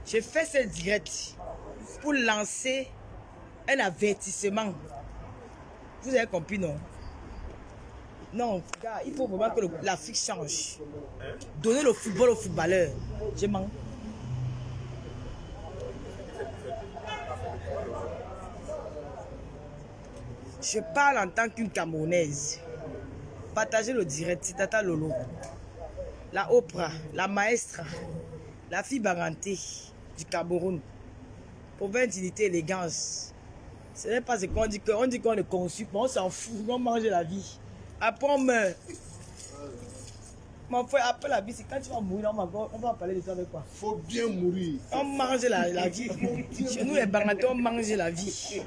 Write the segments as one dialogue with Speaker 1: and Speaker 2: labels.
Speaker 1: Je fais ce direct pour lancer un avertissement. Vous avez compris, non? Non, gars, il faut vraiment que l'Afrique change. Donner le football aux footballeurs. Je mens. Je parle en tant qu'une Camerounaise. Partagez le direct, c'est Tata Lolo. La Oprah, la maestra, la fille Baranté du Cameroun. Pour faire dignité, élégance. Ce n'est pas ce qu'on dit, on dit qu'on est conçu, on s'en fout, on mange la vie. Après on meurt. Mon frère, après la vie, c'est quand tu vas mourir, on va parler de ça avec quoi?
Speaker 2: Faut bien mourir.
Speaker 1: On mange la vie. Chez nous, les Barantés, on mange la vie.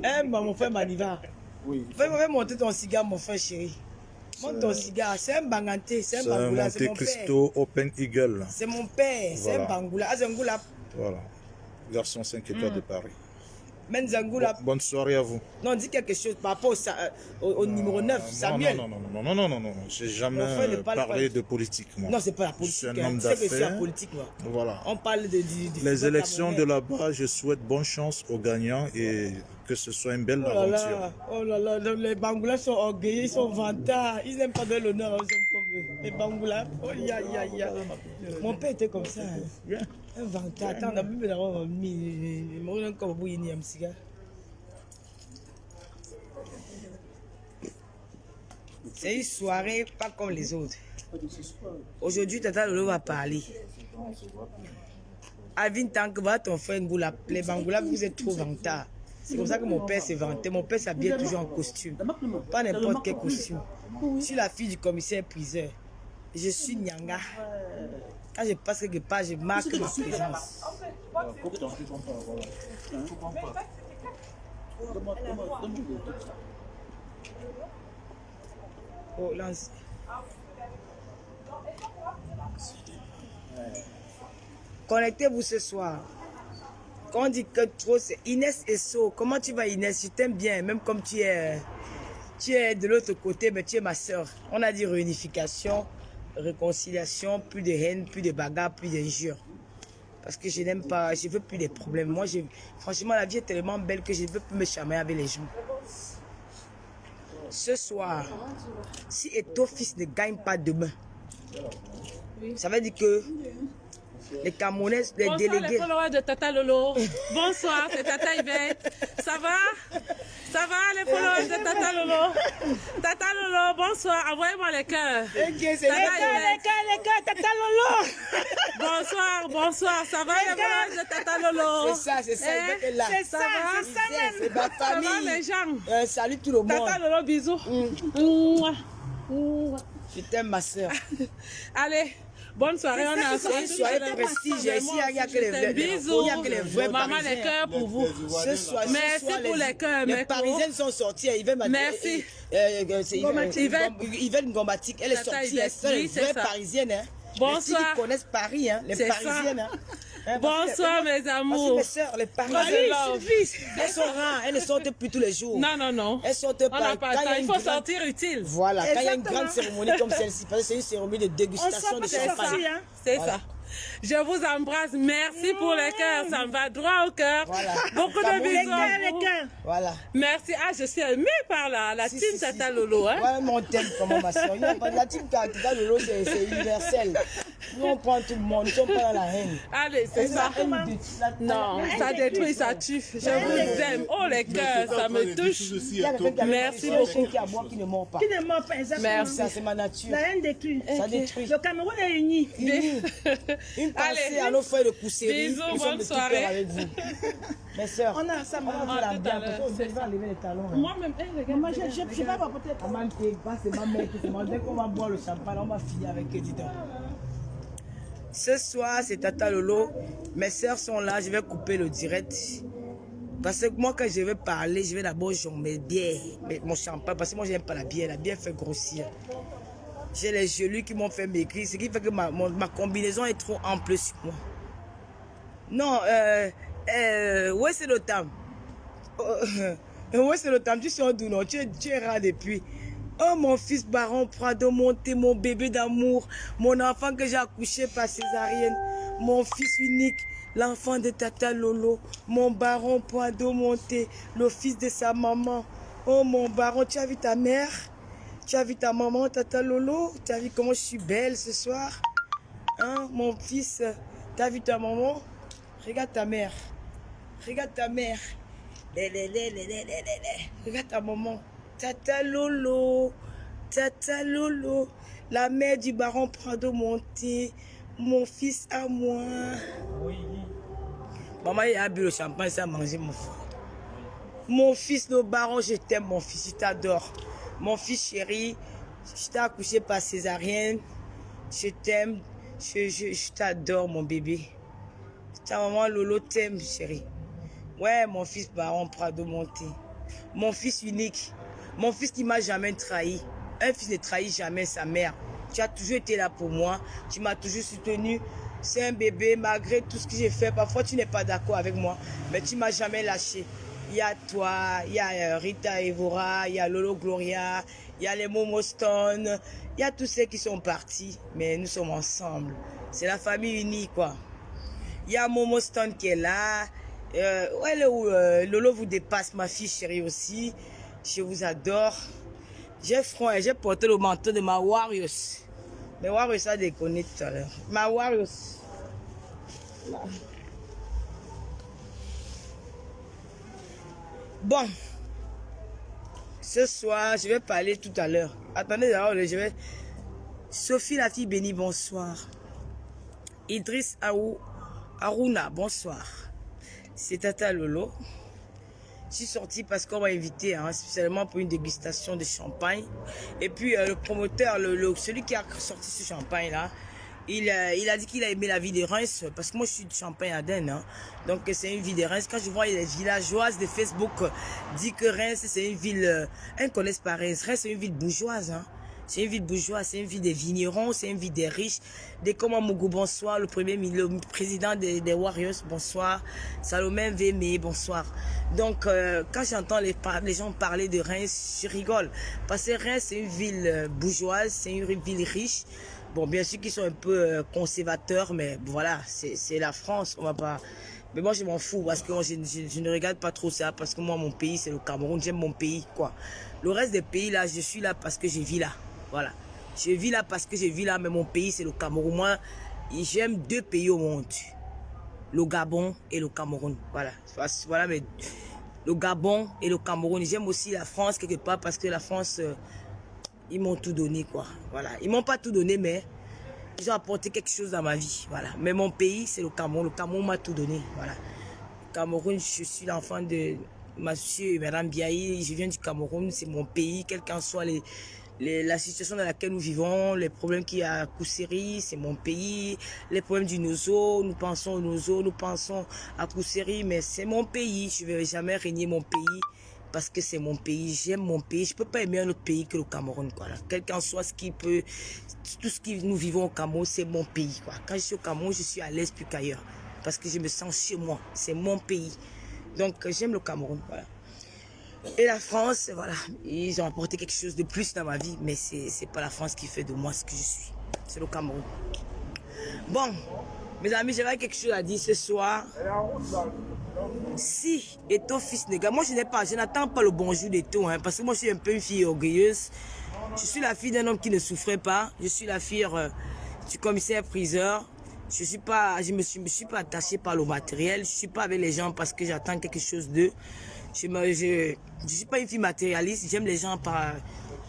Speaker 1: Hein, mon frère Maniva.
Speaker 2: Oui.
Speaker 1: Fais monter ton cigare, mon frère chéri. Monte ton cigare. C'est un Banganté, c'est un Bangoula, c'est mon père.
Speaker 3: Cristo Open Eagle.
Speaker 1: C'est mon père, c'est un Bangoula. Azangoula.
Speaker 3: Voilà. Garçon 5 étoiles de Paris.
Speaker 1: Menzangoula.
Speaker 3: Bonne soirée à vous.
Speaker 1: Non, dis quelque chose par rapport au numéro 9, Samuel.
Speaker 3: Non. J'ai jamais parlé de politique, moi.
Speaker 1: Non, c'est pas la politique.
Speaker 3: Je suis un homme
Speaker 1: C'est que c'est la
Speaker 3: d'affaires.
Speaker 1: politique, moi.
Speaker 3: Voilà.
Speaker 1: On parle de
Speaker 3: Les élections de là-bas, je souhaite bonne chance aux gagnants et que ce soit une belle aventure.
Speaker 1: Oh là là, les Bangoulas sont orgueilleux, ils sont vantards. Ils n'aiment pas donner l'honneur aux hommes comme eux. Les Bangoulas, oh ya. Mon père était comme ça. Hein. Un vantard. Attends, on a même d'avoir mis. Moi, on comme bouillir un cigare. C'est une soirée pas comme les autres. Aujourd'hui, Tata Lolo va parler. Alvin Tank, va ton frère Ngoula. Les Bangoula, vous êtes trop vantards. C'est comme ça que mon père s'est vanté. Mon père s'habille toujours en costume. Pas n'importe quel costume. Je suis la fille du commissaire priseur. Je suis Nyanga. Quand je passe quelque part, je marque ma présence. Oh, lance. Connectez-vous ce soir. Quand on dit que trop, c'est Inès et So. Comment tu vas, Inès? Je t'aime bien, même comme tu es de l'autre côté, mais tu es ma soeur. On a dit réunification, réconciliation, plus de haine, plus de bagarre, plus d'injures. Parce que je n'aime pas, je veux plus de problèmes. Moi, franchement, la vie est tellement belle que je ne veux plus me chamailler avec les gens. Ce soir, si Eto fils ne gagne pas demain, ça veut dire que les Camerounais, les
Speaker 4: bonsoir
Speaker 1: délégués...
Speaker 4: Bonsoir les followers de Tata Lolo. Bonsoir, c'est Tata Yvette. Ça va? Ça va les followers de Tata Lolo? Tata Lolo, bonsoir. Envoyez-moi les cœurs.
Speaker 1: Les cœurs, Tata Lolo.
Speaker 4: Bonsoir. Ça va les followers de Tata Lolo?
Speaker 1: C'est ça, Yvette est là.
Speaker 4: C'est ça même.
Speaker 1: C'est ma famille.
Speaker 4: Ça va les gens?
Speaker 1: Salut tout le monde.
Speaker 4: Tata Lolo, bisous.
Speaker 1: Je t'aime ma soeur.
Speaker 4: Allez. Bonne soirée, on a
Speaker 1: une soirée prestige. Ici, il n'y a que les vrais
Speaker 4: Maman, les cœurs pour vous. Merci pour les cœurs.
Speaker 1: Les Parisiennes sont sorties.
Speaker 4: Merci.
Speaker 1: Yvette Ngombatik, elle est sortie. Elle est vraie Parisienne.
Speaker 4: Bonsoir.
Speaker 1: Qui connaissent Paris, les Parisiennes.
Speaker 4: Bonsoir mes amours.
Speaker 1: Les sœurs, les Parisiennes, elles sont rares, elles ne sortent plus tous les jours.
Speaker 4: Non.
Speaker 1: Elles sortent pas.
Speaker 4: On n'a pas le temps, il faut sortir utile.
Speaker 1: Voilà, quand il y a une grande cérémonie comme celle-ci, parce que c'est une cérémonie de dégustation de champagne.
Speaker 4: C'est ça. Je vous embrasse. Merci pour les cœurs. Ça me va droit au cœur.
Speaker 1: Voilà.
Speaker 4: Beaucoup de bisous.
Speaker 1: Voilà.
Speaker 4: Merci. Ah, je suis émue par la team Tata Lolo. Hein?
Speaker 1: Ouais, mon thème, comment ma soeur. La team Tata Lolo, c'est universel. Nous, on prend tout le monde. Nous ne sommes pas dans la haine.
Speaker 4: Allez, c'est ça. Non, ça détruit, ça tue. Je vous aime. Oh, les cœurs, ça me touche. Merci beaucoup.
Speaker 1: Qui ne mord pas.
Speaker 5: Qui ne mord pas, exactement.
Speaker 4: Merci.
Speaker 1: Ça, c'est ma nature.
Speaker 5: La haine détruit.
Speaker 1: Ça détruit.
Speaker 5: Le Cameroun est uni.
Speaker 1: Une pensée à nos frères de Kousséry.
Speaker 4: Bisous,
Speaker 1: nous sommes
Speaker 4: bonne
Speaker 1: de tout
Speaker 4: soirée.
Speaker 1: cœur avec vous. Mes soeurs,
Speaker 5: On a ça,
Speaker 1: on
Speaker 5: maman.
Speaker 1: va faire la
Speaker 4: tout
Speaker 1: bien.
Speaker 4: à l'heure.
Speaker 1: On va enlever les talons.
Speaker 4: Moi-même, les gars.
Speaker 5: Maman, je vais pas papoter.
Speaker 1: Maman, c'est ma mère qui se mange. Dès qu'on va boire le champagne, on va finir avec eux, dis donc. Ce soir, c'est Tata Lolo. Mes soeurs sont là, je vais couper le direct. Parce que moi, quand je vais parler, je vais d'abord jouer mes bières, mon champagne. Parce que moi, j'aime pas la bière. La bière fait grossir. J'ai les gelus qui m'ont fait maigrir. Ce qui fait que ma combinaison est trop ample sur moi. Non, où est-ce le temps? Où est-ce le temps? Tu sors d'où, non? Tu es rare depuis. Oh, mon fils Baron Prado Monté, mon bébé d'amour, mon enfant que j'ai accouché par césarienne, mon fils unique, l'enfant de Tata Lolo, mon Baron Prado Monté, le fils de sa maman. Oh, mon Baron, tu as vu ta mère? Tu as vu ta maman, Tata Lolo? Tu as vu comment je suis belle ce soir? Hein, mon fils, tu as vu ta maman? Regarde ta mère. Regarde ta mère. Regarde ta maman. Tata Lolo. Tata Lolo. La mère du Baron Prado Monté. Mon fils à moi. Oui. Maman, il a bu le champagne, ça a mangé mon frère. Mon fils, le Baron, je t'aime, mon fils, je t'adore. Mon fils chéri, je t'ai accouché par césarienne. Je t'aime. Je t'adore, mon bébé. Ta maman Lolo t'aime, chérie. Ouais, mon fils Baron Prado Monté. Mon fils unique. Mon fils qui m'a jamais trahi. Un fils ne trahit jamais sa mère. Tu as toujours été là pour moi. Tu m'as toujours soutenu. C'est un bébé, malgré tout ce que j'ai fait. Parfois, tu n'es pas d'accord avec moi. Mais tu m'as jamais lâché. Il y a toi, il y a Rita Evora, il y a Lolo Gloria, il y a les Momo Stone. Il y a tous ceux qui sont partis. Mais nous sommes ensemble. C'est la famille unie, quoi. Il y a Momo Stone qui est là. Lolo vous dépasse, ma fille chérie aussi. Je vous adore. J'ai porté le manteau de ma Warriors. Mais Warriors a déconné tout à l'heure. Ma Warriors. Bon. Ce soir, je vais parler tout à l'heure. Attendez d'abord, je vais... Sophie la fille bénie, bonsoir. Idriss Aruna, bonsoir. C'est Tata Lolo. Je suis sortie parce qu'on m'a invité spécialement pour une dégustation de champagne. Et puis le promoteur, celui qui a sorti ce champagne là, il a dit qu'il a aimé la ville de Reims parce que moi je suis de Champagne-Ardenne. Donc c'est une ville de Reims. Quand je vois les villageoises de Facebook disent que Reims c'est une ville, elles ne connaissent pas Reims. Reims c'est une ville bourgeoise. C'est une ville bourgeoise, c'est une ville des vignerons, c'est une ville des riches. Des Komamougou, bonsoir. Le président des Warriors, bonsoir. Salomé Vémé, bonsoir. Donc, quand j'entends les gens parler de Reims, je rigole. Parce que Reims, c'est une ville bourgeoise, c'est une ville riche. Bon, bien sûr qu'ils sont un peu conservateurs, mais voilà, c'est la France, on va pas... Mais moi, je m'en fous parce que moi, je ne regarde pas trop ça. Parce que moi, mon pays, c'est le Cameroun. J'aime mon pays, quoi. Le reste des pays, là, je suis là parce que je vis là. Voilà. Je vis là parce que je vis là, mais mon pays, c'est le Cameroun. Moi, j'aime 2 pays au monde. Le Gabon et le Cameroun. Voilà. Voilà, mais le Gabon et le Cameroun. J'aime aussi la France, quelque part, parce que la France, ils m'ont tout donné, quoi. Voilà. Ils m'ont pas tout donné, mais ils ont apporté quelque chose dans ma vie. Voilà. Mais mon pays, c'est le Cameroun. Le Cameroun m'a tout donné. Voilà. Le Cameroun, je suis l'enfant de monsieur et madame Biaï. Je viens du Cameroun. C'est mon pays. Quelle qu'en soit la situation dans laquelle nous vivons, les problèmes qu'il y a à Kousséri, c'est mon pays. Les problèmes du Nozo, nous pensons au Nozo, nous pensons à Kousséri, mais c'est mon pays. Je ne vais jamais régner mon pays. Parce que c'est mon pays, j'aime mon pays. Je ne peux pas aimer un autre pays que le Cameroun. Quel qu'en soit ce qui peut, tout ce que nous vivons au Cameroun, c'est mon pays. Quoi. Quand je suis au Cameroun, je suis à l'aise plus qu'ailleurs. Parce que je me sens chez moi. C'est mon pays. Donc j'aime le Cameroun. Voilà. Et la France, voilà. Ils ont apporté quelque chose de plus dans ma vie. Mais ce n'est pas la France qui fait de moi ce que je suis. C'est le Cameroun. Bon, mes amis, j'avais quelque chose à dire ce soir. Si Eto fils de gars, moi je n'attends pas le bonjour d'Eto, parce que moi je suis un peu une fille orgueilleuse. Je suis la fille d'un homme qui ne souffrait pas. Je suis la fille du commissaire-priseur. Je me suis pas attachée par le matériel. Je suis pas avec les gens parce que j'attends quelque chose d'eux. Je suis pas une fille matérialiste. J'aime les gens par...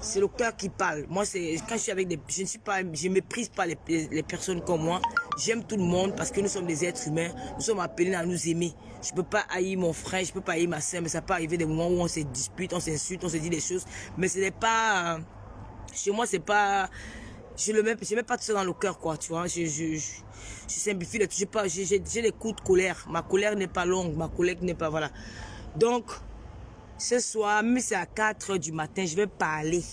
Speaker 1: C'est le cœur qui parle. Moi, quand je suis avec je méprise pas les personnes comme moi. J'aime tout le monde parce que nous sommes des êtres humains. Nous sommes appelés à nous aimer. Je peux pas haïr mon frère, je peux pas haïr ma soeur, mais ça peut arriver des moments où on se dispute, on s'insulte, on se dit des choses. Mais ce n'est pas... Chez moi, c'est pas... Je mets pas tout ça dans le cœur, quoi, tu vois. Je simplifie les trucs. J'ai des coups de colère. Ma colère n'est pas longue, ma colère n'est pas... Voilà. Donc... Ce soir, même si c'est à 4 h du matin, je vais parler.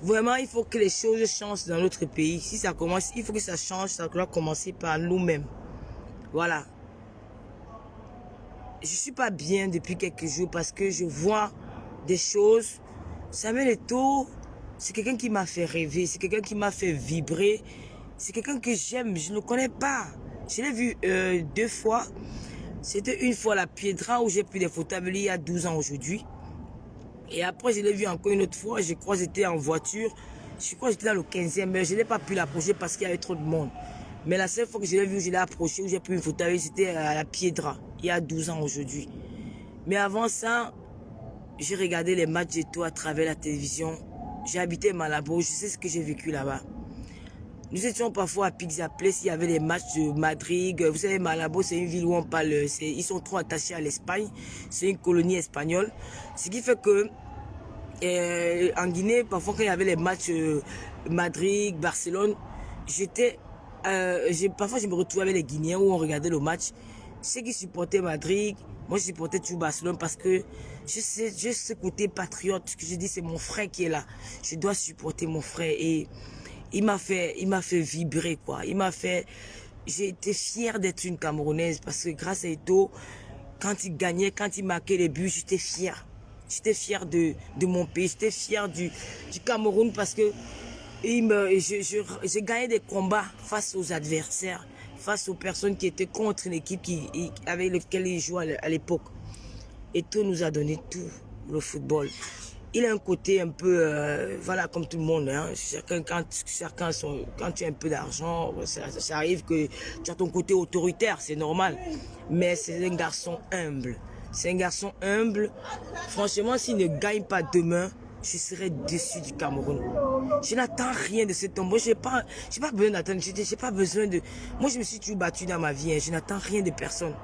Speaker 1: Vraiment, il faut que les choses changent dans notre pays. Si ça commence, il faut que ça change, ça doit commencer par nous-mêmes. Voilà. Je ne suis pas bien depuis quelques jours parce que je vois des choses Samuel Eto'o, c'est quelqu'un qui m'a fait rêver, c'est quelqu'un qui m'a fait vibrer, c'est quelqu'un que j'aime, je ne le connais pas. Je l'ai vu 2 fois. C'était une fois à la Piedra où j'ai pris des photos avec lui il y a 12 ans aujourd'hui. Et après, je l'ai vu encore une autre fois, je crois que j'étais en voiture. Je crois que j'étais dans le 15e, mais je n'ai pas pu l'approcher parce qu'il y avait trop de monde. Mais la seule fois que je l'ai vu, je l'ai approché, où j'ai pris une photo avec lui, c'était à la Piedra, il y a 12 ans aujourd'hui. Mais avant ça, j'ai regardé les matchs d'Eto'o à travers la télévision. J'ai habité Malabo, je sais ce que j'ai vécu là-bas. Nous étions parfois à Pizza Place, il y avait les matchs de Madrid. Vous savez, Malabo, c'est une ville où on parle, ils sont trop attachés à l'Espagne. C'est une colonie espagnole. Ce qui fait que, en Guinée, parfois quand il y avait les matchs Madrid, Barcelone, parfois je me retrouvais avec les Guinéens où on regardait le match. Ceux qui supportaient Madrid, moi je supportais toujours Barcelone parce que j'ai ce côté patriote que je dis c'est mon frère qui est là. Je dois supporter mon frère et il m'a fait vibrer quoi. J'ai été fière d'être une Camerounaise parce que grâce à Eto'o, quand il gagnait, quand il marquait les buts, j'étais fière. J'étais fière de mon pays, j'étais fière du Cameroun parce que j'ai gagné des combats face aux adversaires, face aux personnes qui étaient contre une équipe avec laquelle il jouait à l'époque. Eto'o nous a donné tout, le football. Il a un côté un peu, voilà, comme tout le monde. Hein. Quand tu as un peu d'argent, ça arrive que tu as ton côté autoritaire, c'est normal. Mais c'est un garçon humble. C'est un garçon humble. Franchement, s'il ne gagne pas demain, je serai déçu du Cameroun. Je n'attends rien de cet homme. Moi, j'ai pas besoin d'attendre. J'ai pas besoin de. Moi, je me suis toujours battu dans ma vie. Hein. Je n'attends rien de personne.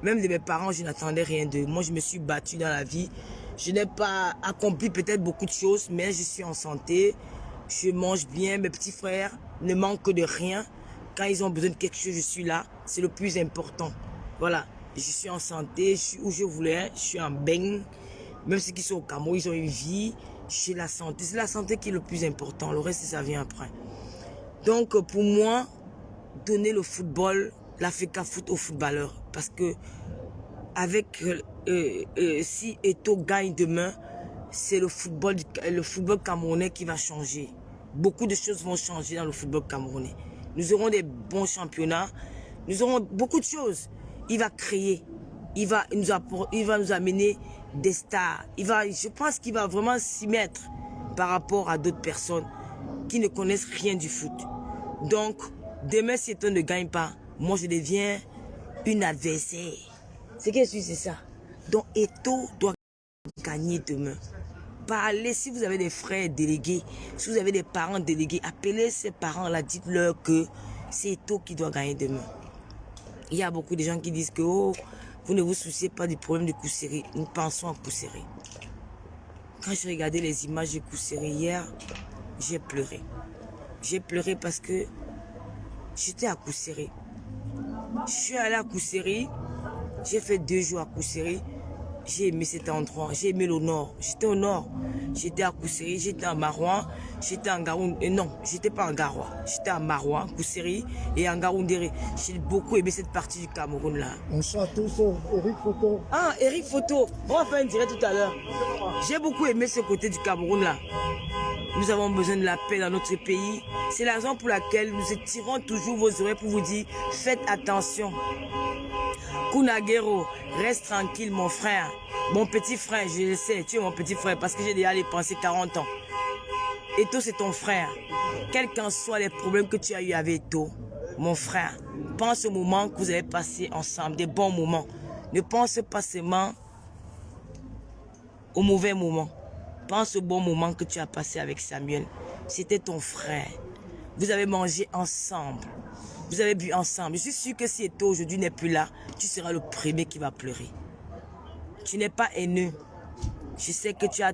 Speaker 1: Même de mes parents, je n'attendais rien d'eux. Moi, je me suis battu dans la vie. Je n'ai pas accompli peut-être beaucoup de choses, mais je suis en santé. Je mange bien. Mes petits frères ne manquent de rien. Quand ils ont besoin de quelque chose, je suis là. C'est le plus important. Voilà. Je suis en santé. Je suis où je voulais. Je suis en baigne. Même ceux qui sont au Cameroun, ils ont une vie. J'ai la santé. C'est la santé qui est le plus important. Le reste, ça vient après. Donc, pour moi, donner le football, l'Africa Foot aux footballeurs. Parce que avec si Eto'o gagne demain, c'est le football camerounais qui va changer. Beaucoup de choses vont changer dans le football camerounais. Nous aurons des bons championnats, nous aurons beaucoup de choses. Il va créer, il va nous amener des stars. Je pense qu'il va vraiment s'y mettre par rapport à d'autres personnes qui ne connaissent rien du foot. Donc, demain, si Eto'o ne gagne pas, moi je deviens une adversaire. C'est que c'est ça. Donc Eto'o doit gagner demain. Parlez, si vous avez des frères délégués, si vous avez des parents délégués, appelez ces parents-là, dites-leur que c'est Eto'o qui doit gagner demain. Il y a beaucoup de gens qui disent que oh, vous ne vous souciez pas du problème de Kousseri. Nous pensons à Kousseri. Quand j'ai regardé les images de Kousseri hier, j'ai pleuré. J'ai pleuré parce que j'étais à Kousseri. Je suis allé à Kousseri. J'ai fait 2 jours à Kousseri. J'ai aimé cet endroit. J'ai aimé le nord. J'étais au nord. J'étais à Kousseri. J'étais à Marouane. J'étais en Garoundéré. Non, j'étais pas en Garoua. J'étais à Marouane, Kousseri et en Garoundéré. J'ai beaucoup aimé cette partie du Cameroun là.
Speaker 2: Bonsoir à tous. Eric Photo.
Speaker 1: Ah, Eric Photo. On va faire un direct tout à l'heure. J'ai beaucoup aimé ce côté du Cameroun là. Nous avons besoin de la paix dans notre pays. C'est la raison pour laquelle nous étirons toujours vos oreilles pour vous dire faites attention. Kunagero, reste tranquille mon frère. Mon petit frère, je le sais, tu es mon petit frère parce que j'ai déjà dépensé 40 ans. Eto'o, c'est ton frère. Quels qu'en soient les problèmes que tu as eu avec Eto'o, mon frère, pense au moment que vous avez passé ensemble, des bons moments. Ne pense pas seulement au mauvais moment. Pense au bon moment que tu as passé avec Samuel. C'était ton frère. Vous avez mangé ensemble. Vous avez bu ensemble. Je suis sûr que si Eto'o aujourd'hui n'est plus là, tu seras le premier qui va pleurer. Tu n'es pas haineux. Je sais que tu as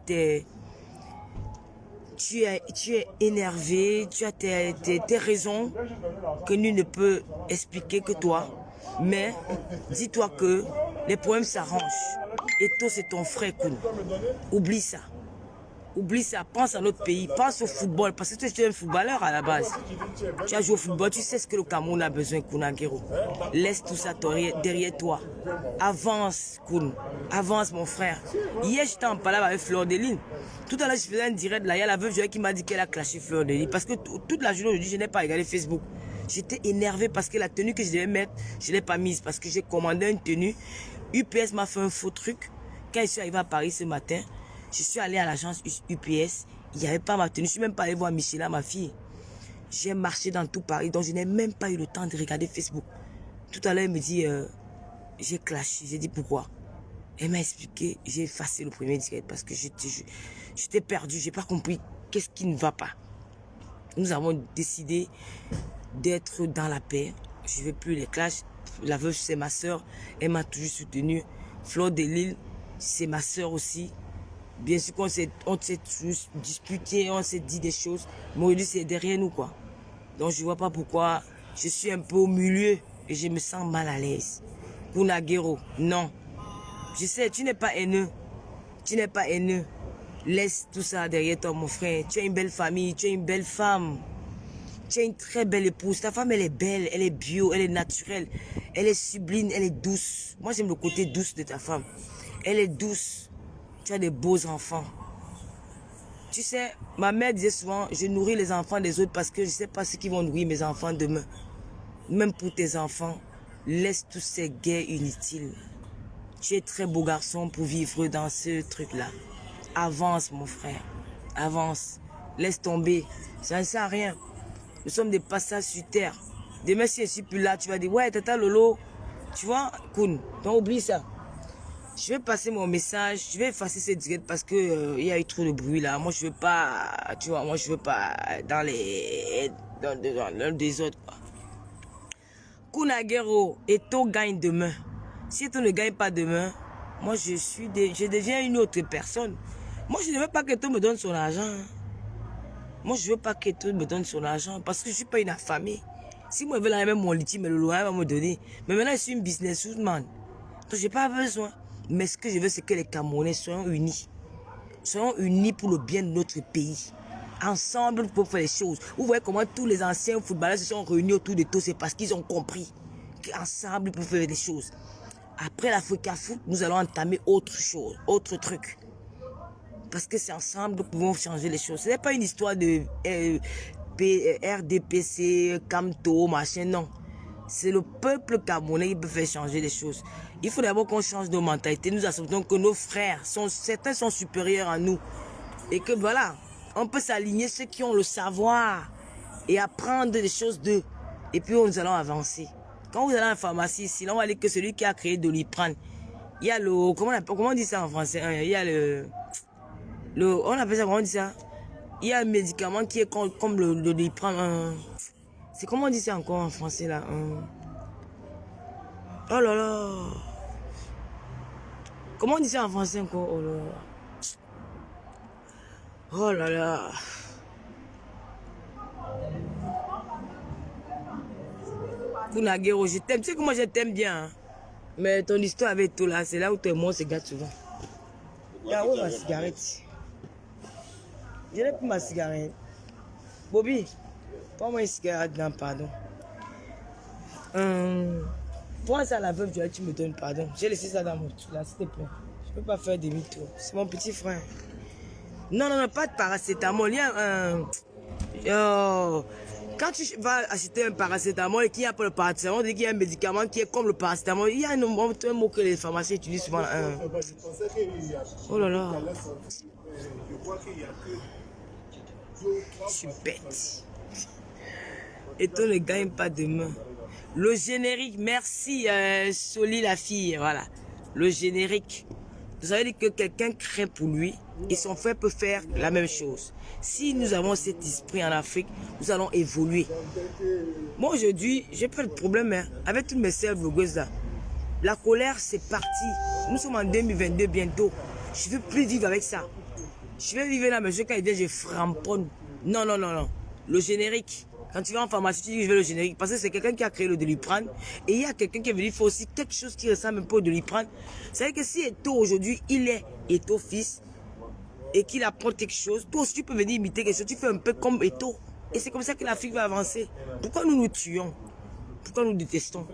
Speaker 1: tu es énervé, tu as tes raisons que nul ne peut expliquer que toi. Mais dis-toi que les problèmes s'arrangent. Eto'o, c'est ton frère, Koun. Oublie ça. Oublie ça, pense à notre pays, pense au football, parce que tu es un footballeur à la base. Tu as joué au football, tu sais ce que le Cameroun a besoin, Kounaguero. Laisse tout ça derrière toi. Avance, Koun. Avance, mon frère. Hier, j'étais en parlant avec Fleur de Lille. Tout à l'heure, je faisais un direct là. Il y a la veuve qui m'a dit qu'elle a clashé Fleur de Lille. Parce que toute la journée aujourd'hui, je n'ai pas regardé Facebook. J'étais énervé parce que la tenue que je devais mettre, je ne l'ai pas mise. Parce que j'ai commandé une tenue. UPS m'a fait un faux truc. Quand je suis arrivé à Paris ce matin, je suis allé à l'agence UPS. Il n'y avait pas ma tenue. Je ne suis même pas allé voir Michela, ma fille. J'ai marché dans tout Paris. Donc, je n'ai même pas eu le temps de regarder Facebook. Tout à l'heure, elle me dit, j'ai clashé. J'ai dit pourquoi. Elle m'a expliqué. J'ai effacé le premier direct parce que j'étais perdu. Je n'ai pas compris qu'est-ce qui ne va pas. Nous avons décidé d'être dans la paix. Je ne veux plus les clashs. La veuve, c'est ma soeur. Elle m'a toujours soutenu. Fleur de Lille, c'est ma soeur aussi. Bien sûr qu'on s'est tous disputé, on s'est dit des choses. Mais aujourd'hui, c'est derrière nous, quoi. Donc, je ne vois pas pourquoi je suis un peu au milieu et je me sens mal à l'aise. Kounaguero, non. Je sais, tu n'es pas haineux. Tu n'es pas haineux. Laisse tout ça derrière toi, mon frère. Tu as une belle famille, tu as une belle femme. Tu as une très belle épouse. Ta femme, elle est belle, elle est bio, elle est naturelle. Elle est sublime, elle est douce. Moi, j'aime le côté douce de ta femme. Elle est douce. Tu as des beaux enfants. Tu sais, ma mère disait souvent, je nourris les enfants des autres parce que je ne sais pas ce qu'ils vont nourrir mes enfants demain. Même pour tes enfants, laisse tous ces guerres inutiles. Tu es très beau garçon pour vivre dans ce truc-là. Avance, mon frère. Avance. Laisse tomber. Ça ne sert à rien. Nous sommes des passages sur terre. Demain, si je ne suis plus là, tu vas dire, ouais, Tata Lolo. Tu vois, Koun, donc oublie ça. Je vais passer mon message. Je vais effacer ce direct parce que il y a eu trop de bruit là. Moi, je veux pas, tu vois, moi, je veux pas dans l'un des autres, quoi. Kounaguero, Eto'o gagne demain. Si Eto'o ne gagne pas demain, moi, je deviens une autre personne. Moi, je ne veux pas qu'Eto'o me donne son argent. Moi, je ne veux pas qu'Eto'o me donne son argent parce que je ne suis pas une affamée. Si moi, je veux la même mon litige, mais le loyer va me donner. Mais maintenant, je suis une businesswoman. Donc, je n'ai pas besoin. Mais ce que je veux, c'est que les Camerounais soient unis. Soyons unis pour le bien de notre pays. Ensemble pour faire les choses. Vous voyez comment tous les anciens footballeurs se sont réunis autour de tout. C'est parce qu'ils ont compris qu'ensemble pour faire les choses. Après l'Africa Foot, nous allons entamer autre chose, autre truc. Parce que c'est ensemble que nous pouvons changer les choses. Ce n'est pas une histoire de RDPC, Camto, machin, non. C'est le peuple camerounais qui peut faire changer les choses. Il faut d'abord qu'on change nos mentalités. Nous acceptons que nos frères, certains sont supérieurs à nous. Et que voilà, on peut s'aligner ceux qui ont le savoir et apprendre des choses d'eux. Et puis nous allons avancer. Quand vous allez à la pharmacie ici, là, on va dire que celui qui a créé Doliprane, il y a le, comment on dit ça en français? Il y a on appelle ça, comment on dit ça? Il y a un médicament qui est comme le Doliprane. C'est comment on dit ça encore en français là? Oh là là! Comment on dit ça en français encore? Oh là là! Oh là là! Kounaguero, je t'aime. Tu sais que moi je t'aime bien. Hein? Mais ton histoire avec tout là, c'est là où toi et moi on se gâte souvent. Il y a où ma cigarette? Je n'ai plus ma cigarette. Bobby, prends-moi une cigarette, non, pardon. Prends ça à la veuve, tu me donnes pardon. J'ai laissé ça dans mon truc là, s'il te plaît. Je ne peux pas faire demi-tour. C'est mon petit frère. Non, non, non, pas de paracétamol. Il y a un... quand tu vas acheter un paracétamol et qu'il n'y a pas le paracétamol, on dit qu'il y a un médicament qui est comme le paracétamol. Il y a un mot que les pharmaciens utilisent souvent. Oh là là. Je suis bête. Eto'o ne gagne pas demain. Le générique, merci Soli la fille, voilà. Le générique. Vous avez dit que quelqu'un crée pour lui et son frère peut faire la même chose. Si nous avons cet esprit en Afrique, nous allons évoluer. Moi aujourd'hui, j'ai pas de problème hein, avec toutes mes sœurs blogueuses là. La colère c'est parti. Nous sommes en 2022 bientôt. Je ne veux plus vivre avec ça. Je vais vivre là, mais quand il vient, je framponne. Non, non, non, non. Le générique. Quand tu vas en pharmacie, tu dis je veux le générique. Parce que c'est quelqu'un qui a créé le Doliprane. Et il y a quelqu'un qui est venu, il faut aussi quelque chose qui ressemble un peu au Doliprane. C'est vrai que si Eto'o aujourd'hui, il est Eto'o fils, et qu'il apprend quelque chose, toi aussi tu peux venir imiter quelque chose, tu fais un peu comme Eto'o. Et c'est comme ça que l'Afrique va avancer. Pourquoi nous nous tuons? Pourquoi nous détestons?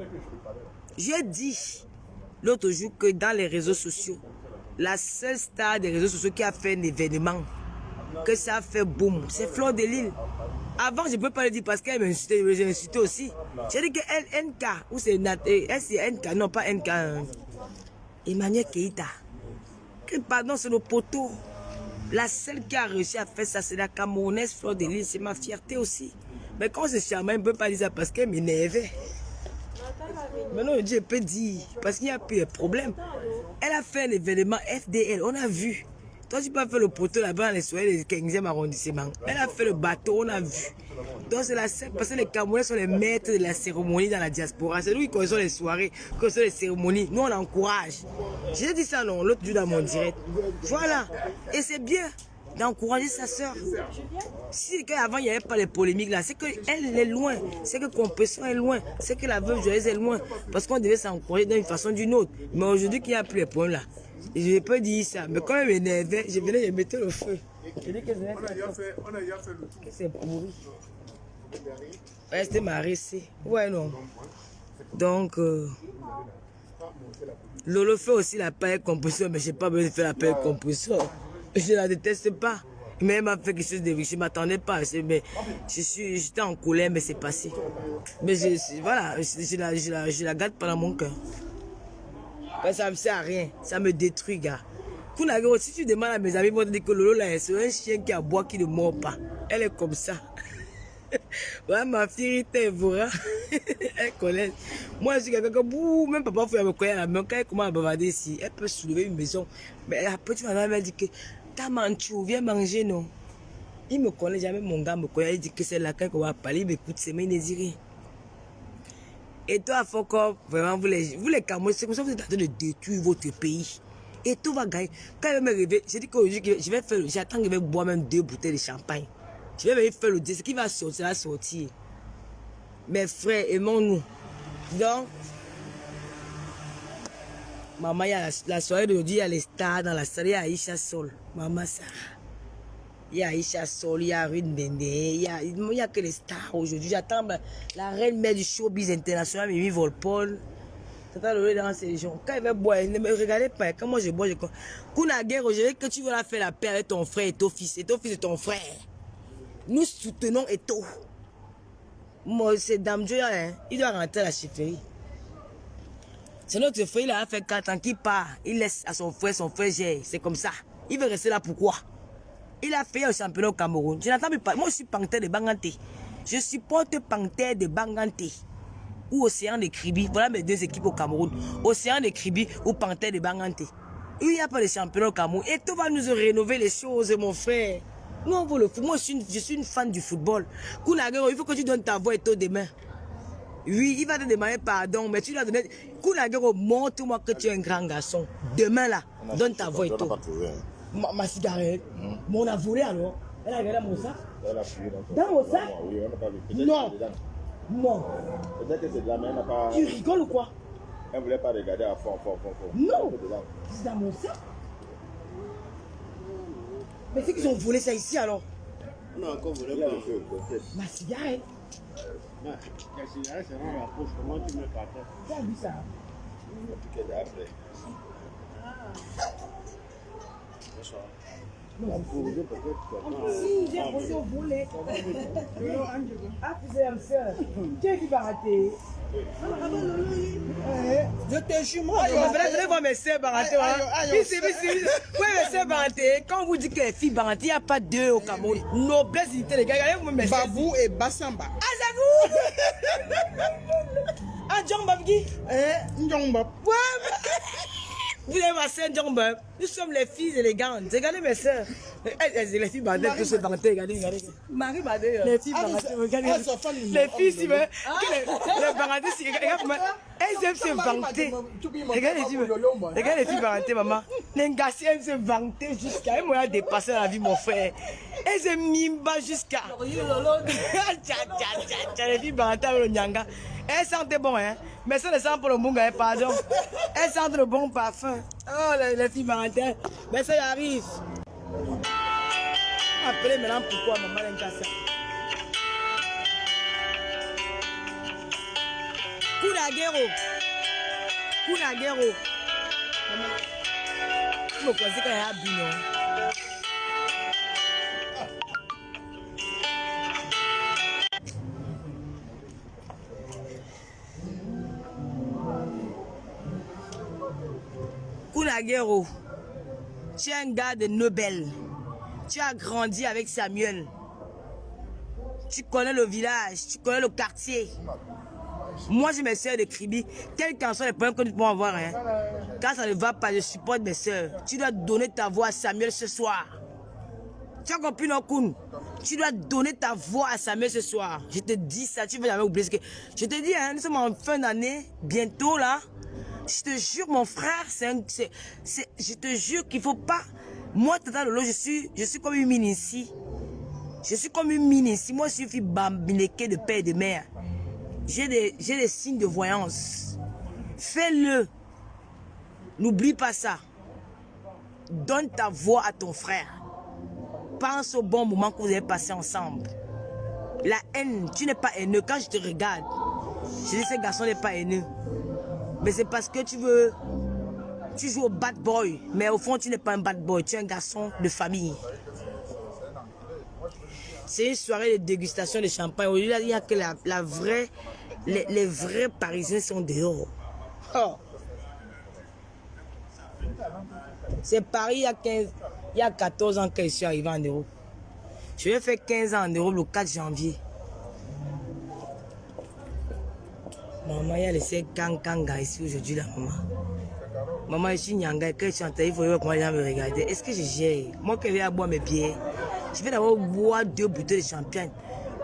Speaker 1: J'ai dit l'autre jour que dans les réseaux sociaux, la seule star des réseaux sociaux qui a fait un événement, que ça a fait boum, c'est Fleur de Lille. Avant, je ne peux pas le dire parce qu'elle m'insultait, j'ai insulté aussi. J'ai dit que NK, ou c'est NK, non pas NK, Emmanuel Keïta. Que pardon, c'est nos poteaux. La seule qui a réussi à faire ça, c'est la Camerounaise Fleur de Lille. C'est ma fierté aussi. Mais quand c'est charmant, je ne peux pas dire ça parce qu'elle m'énervait. Maintenant, je peux dire, parce qu'il n'y a plus de problème. Elle a fait l'événement FDL, on a vu. Toi, tu peux faire le poteau là-bas dans les soirées du 15e arrondissement. Elle a fait le bateau, on a vu. Donc, c'est la seule, parce que les Camerounais sont les maîtres de la cérémonie dans la diaspora. C'est nous qui connaissons les soirées, qui connaissons les cérémonies. Nous, on encourage. J'ai dit ça, non, l'autre jour dans mon direct. Voilà. Et c'est bien d'encourager sa soeur. Si avant il n'y avait pas les polémiques là, c'est qu'elle est loin, c'est que Compression est loin, c'est que la veuve joyeuse est loin, parce qu'on devait s'encourager d'une façon ou d'une autre. Mais aujourd'hui qu'il n'y a plus les problèmes là, je peux dire ça, mais quand elle m'énervait, je venais, je mettais le feu. Je dis que c'est pourri. Ouais, c'était ma récit. Ouais, non. Donc, Lolo fait aussi la paille compression, mais je n'ai pas besoin de faire la paille compression. Je ne la déteste pas. Mais elle m'a fait quelque chose de... Je ne m'attendais pas. J'étais en colère, mais c'est passé. Mais voilà, je la garde pas dans mon cœur. Ça ne me sert à rien. Ça me détruit, gars. Si tu demandes à mes amis, ils vont te dire que Lolo, là, c'est un chien qui aboie, qui ne mord pas. Elle est comme ça. Ouais, ma fille était Evora. Elle connaît. Moi, je suis quelqu'un que même papa faut me connaître à la main. Quand elle commence à bavarder ici, elle peut soulever une maison. Mais après, tu vas me dire que t'as menti, viens manger, non. Il me connaît jamais, mon gars me connaît. Il dit que c'est là qu'on va parler. Il m'écoute, c'est mais il ne dit rien. Et toi, Foko, vraiment, vous les Camerounais, c'est comme ça que vous êtes en train de détruire votre pays. Et tout va gagner. Quand il va me réveiller, j'ai dit qu'aujourd'hui, je vais faire, j'attends qu'il va boire même 2 bouteilles de champagne. Je vais venir faire le disque. Ce qui va sortir, va sortir. Mes frères, aimons-nous. Donc, maman, il y a la soirée d'aujourd'hui, il y a les stars dans la salle. Il y a Aïcha Sol, maman Sarah. Il y a Aïcha Sol, il y a Ruth Ndende. Il y a que les stars aujourd'hui. J'attends la reine mère du showbiz international, Mimi Volpol. Tata Lolo dans ces gens. Quand il va boire, ne me regardez pas. Quand moi je bois, je crois. Kuna guerre aujourd'hui, que tu veux la faire la paix avec ton frère et ton fils. Et ton fils et ton frère. Nous soutenons Eto'o. Moi, c'est Dame Joya, hein. Il doit rentrer à la chefferie. C'est notre frère, il a fait 4 ans qu'il part. Il laisse à son frère gère. C'est comme ça. Il veut rester là pourquoi? Il a fait un championnat au Cameroun. Je n'entends plus pas. Moi, je suis Panthère de Banganté. Je supporte Panthère de Banganté. Ou Océan de Kribi. Voilà mes 2 équipes au Cameroun. Océan de Kribi ou Panthère de Banganté. Il n'y a pas de championnat au Cameroun. Et tout va nous rénover les choses, mon frère. Nous, on veut le foot. Moi, je suis une fan du football. Kounagero, il faut que tu donnes ta voix et Eto'o demain. Oui, il va te demander pardon, mais tu dois donner. Kounagero, montre-moi que tu es un grand garçon. Demain, là, donne ta voix et Eto'o. Ma cigarette. Mais on a volé alors. Elle a regardé mon sac. Dans mon sac?
Speaker 6: Oui, on n'a pas vu.
Speaker 1: Non. Non.
Speaker 6: Peut-être que c'est de la main, elle n'a pas.
Speaker 1: Tu rigoles ou quoi?
Speaker 6: Elle ne voulait pas regarder à fond.
Speaker 1: Non. C'est dans mon sac. Mais c'est qu'ils ont volé ça ici alors.
Speaker 6: On a encore volé
Speaker 1: Ma cigarette.
Speaker 6: La cigarette, c'est dans la poche. Comment tu mets par terre?
Speaker 1: Tu as vu ça? Si, j'ai posé au volet. Ah, tu sais, qui est qui va rater? Je te jure, moi. Venez voir mes sœurs barater. Oui, mes sœurs barater. Quand on vous dit que les filles barater, il n'y a pas 2 au Cameroun. Noblesse, les gars. Regardez-vous mes sœurs.
Speaker 2: Babou et Bassamba.
Speaker 1: Ah, j'avoue. Ah, John Babgi.
Speaker 2: Njongba.
Speaker 1: Vous avez ma sœur John Bab. Nous sommes les filles élégantes. Regardez mes sœurs. Les filles bandées, tous se vanter. Regardez.
Speaker 5: Marie Badé.
Speaker 1: Les filles bandées, regardez. Les filles, si les bandées, elles aiment se vanter. Regarde les filles bandées, maman. Les garçons aiment se vanter jusqu'à. Elles m'ont dépassé dans la vie, mon frère. Elles aiment mimba jusqu'à. Les filles bandées, le nyanga. Elles sentent bon, hein. Mais ça ne sent pas le bon gars, pardon. Elles sentent le bon parfum. Oh, les filles bandées. Mais ça y arrive. m'appeler maintenant pourquoi maman n'aime pas ça. Kunagero. Kunagero. Je me croisais quand il y a Bignon. Kunagero, tu es un gars de Nobel. Tu as grandi avec Samuel. Tu connais le village, tu connais le quartier. Moi, j'ai mes soeurs de Kribi. Quels qu'en soient les problèmes que tu peux avoir, hein. Quand ça ne va pas, je supporte mes soeurs. Tu dois donner ta voix à Samuel ce soir. Tu as compris, non, Kun? Tu dois donner ta voix à Samuel ce soir. Je te dis ça, tu ne vas jamais oublier ce que... Je te dis, hein, nous sommes en fin d'année, bientôt, là. Je te jure, mon frère, je te jure qu'il ne faut pas... Moi, Tata Lolo, je suis comme une mine ici. Je suis comme une mine ici. Moi, je suis une fille bambinéquée de père et de mère. J'ai des signes de voyance. Fais-le. N'oublie pas ça. Donne ta voix à ton frère. Pense au bon moment que vous avez passé ensemble. La haine, tu n'es pas haineux. Quand je te regarde, je dis ce garçon n'est pas haineux. Mais c'est parce que tu joues au bad boy. Mais au fond, tu n'es pas un bad boy. Tu es un garçon de famille. C'est une soirée de dégustation de champagne. Aujourd'hui, il n'y a que la vraie... Les vrais Parisiens sont dehors. Oh. C'est Paris, il y a 14 ans que je suis arrivé en Europe. Je vais faire 15 ans en Europe le 4 janvier. Maman, il y a laissé Kanga ici aujourd'hui, là, maman. Maman, je suis Nyanga. Quand je suis en il faut voir comment les gens me regarder. Est-ce que je gère? Moi, quand je vais à boire mes bières, je vais d'abord boire 2 bouteilles de champagne.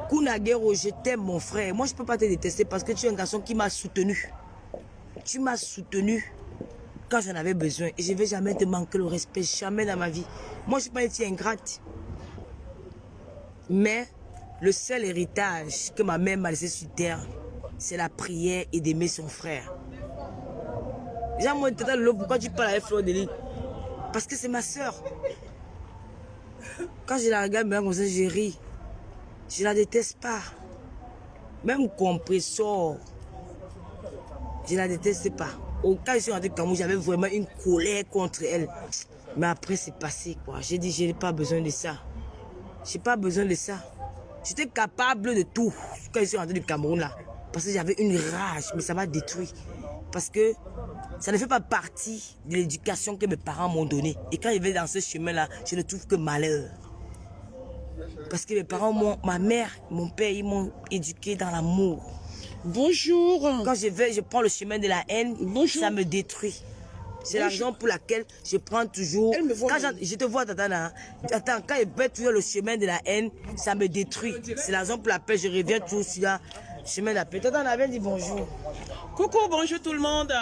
Speaker 1: Kunagero, je t'aime, mon frère. Moi, je ne peux pas te détester parce que tu es un garçon qui m'a soutenu. Tu m'as soutenu quand j'en avais besoin. Et je ne vais jamais te manquer le respect, jamais dans ma vie. Moi, je ne suis pas une fille ingrate. Mais le seul héritage que ma mère m'a laissé sur terre, c'est la prière et d'aimer son frère. Déjà, moi, Tata Lolo, pourquoi tu parles avec Fleur de Lys? Parce que c'est ma soeur. Quand je la regarde, comme ça, je ris. Je la déteste pas. Même compressor, je la déteste pas. Au cas où je suis rentrée comme j'avais vraiment une colère contre elle. Mais après, c'est passé, quoi. J'ai dit, je n'ai pas besoin de ça. Je n'ai pas besoin de ça. J'étais capable de tout quand je suis rentrée du Cameroun, là. Parce que j'avais une rage, mais ça m'a détruit. Parce que ça ne fait pas partie de l'éducation que mes parents m'ont donnée. Et quand je vais dans ce chemin-là, je ne trouve que malheur. Parce que mes parents, ma mère, mon père, ils m'ont éduqué dans l'amour.
Speaker 2: Bonjour.
Speaker 1: Quand je prends le chemin de la haine,
Speaker 2: Bonjour.
Speaker 1: ça me détruit. C'est la raison pour laquelle je prends toujours...
Speaker 2: Elle me voit,
Speaker 1: quand je te vois, Tata, attends, quand je vais toujours le chemin de la haine, ça me détruit. C'est la raison pour laquelle je reviens toujours sur le chemin de la paix. Tata, on avait dit bonjour.
Speaker 2: Coucou, bonjour tout le monde.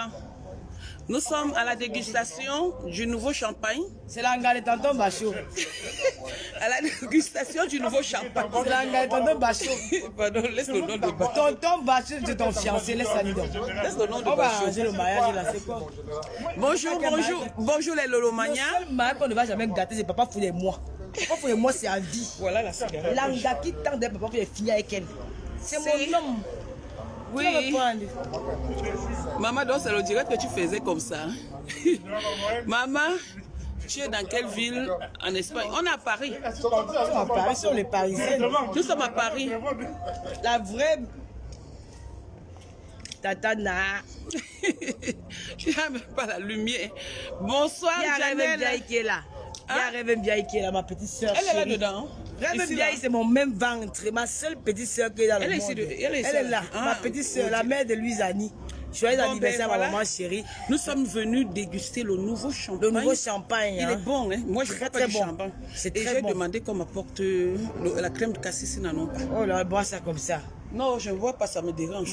Speaker 2: Nous sommes à la dégustation du nouveau champagne.
Speaker 1: C'est l'anga de tonton Bachot.
Speaker 2: À la dégustation du nouveau champagne.
Speaker 1: C'est l'anga de tonton Bachot.
Speaker 2: Pardon, laisse le nom de Bachot.
Speaker 1: Tonton Bachot, c'est ton fiancé, laisse ça donc.
Speaker 2: Laisse le nom de
Speaker 1: On va
Speaker 2: Bachot.
Speaker 1: arranger le mariage là, c'est quoi?
Speaker 2: Bonjour, bonjour, bonjour les
Speaker 1: Le
Speaker 2: Lolomania.
Speaker 1: seul mariage qu'on ne va jamais gâter, c'est Papa Fou et moi. Papa Fou et moi, c'est à vie.
Speaker 2: Voilà la cigarette.
Speaker 1: L'anga qui tend de Papa Fou est fini avec elle. C'est mon homme.
Speaker 2: Oui.
Speaker 1: Tu vas me prendre.
Speaker 2: Maman, donc c'est le direct que tu faisais comme ça. Maman, tu es dans quelle ville en Espagne? On est à Paris.
Speaker 1: Nous sommes à Paris, nous sommes les Parisiens.
Speaker 2: Nous sommes à Paris.
Speaker 1: La vraie Tatana.
Speaker 2: Je n'ai même pas la lumière. Bonsoir,
Speaker 1: Il y a Rêve
Speaker 2: Janelle.
Speaker 1: Biaï qui est là. Il y a Rêve Biaï qui est là, ma petite soeur.
Speaker 2: Elle est là
Speaker 1: chérie.
Speaker 2: dedans.
Speaker 1: Rêve
Speaker 2: Ici,
Speaker 1: Biaï,
Speaker 2: là.
Speaker 1: c'est mon même ventre. Ma seule petite soeur qui est dans le
Speaker 2: Elle est
Speaker 1: monde.
Speaker 2: ici elle est ici.
Speaker 1: Elle est là,
Speaker 2: Ah,
Speaker 1: ma petite soeur, la mère de Louise Annie. Joyeux
Speaker 2: Bon,
Speaker 1: anniversaire
Speaker 2: ben,
Speaker 1: à ma
Speaker 2: voilà.
Speaker 1: maman chérie.
Speaker 2: Nous sommes venus déguster le nouveau champagne.
Speaker 1: Le nouveau champagne.
Speaker 2: Il
Speaker 1: hein.
Speaker 2: est bon, hein? Moi je ne
Speaker 1: Très,
Speaker 2: bois pas
Speaker 1: très
Speaker 2: du
Speaker 1: bon.
Speaker 2: champagne.
Speaker 1: C'est
Speaker 2: Et
Speaker 1: très
Speaker 2: j'ai
Speaker 1: bon.
Speaker 2: demandé qu'on m'apporte la crème de cassis non.
Speaker 1: Oh là, bois ça comme ça.
Speaker 2: Non, je ne vois pas, ça me dérange.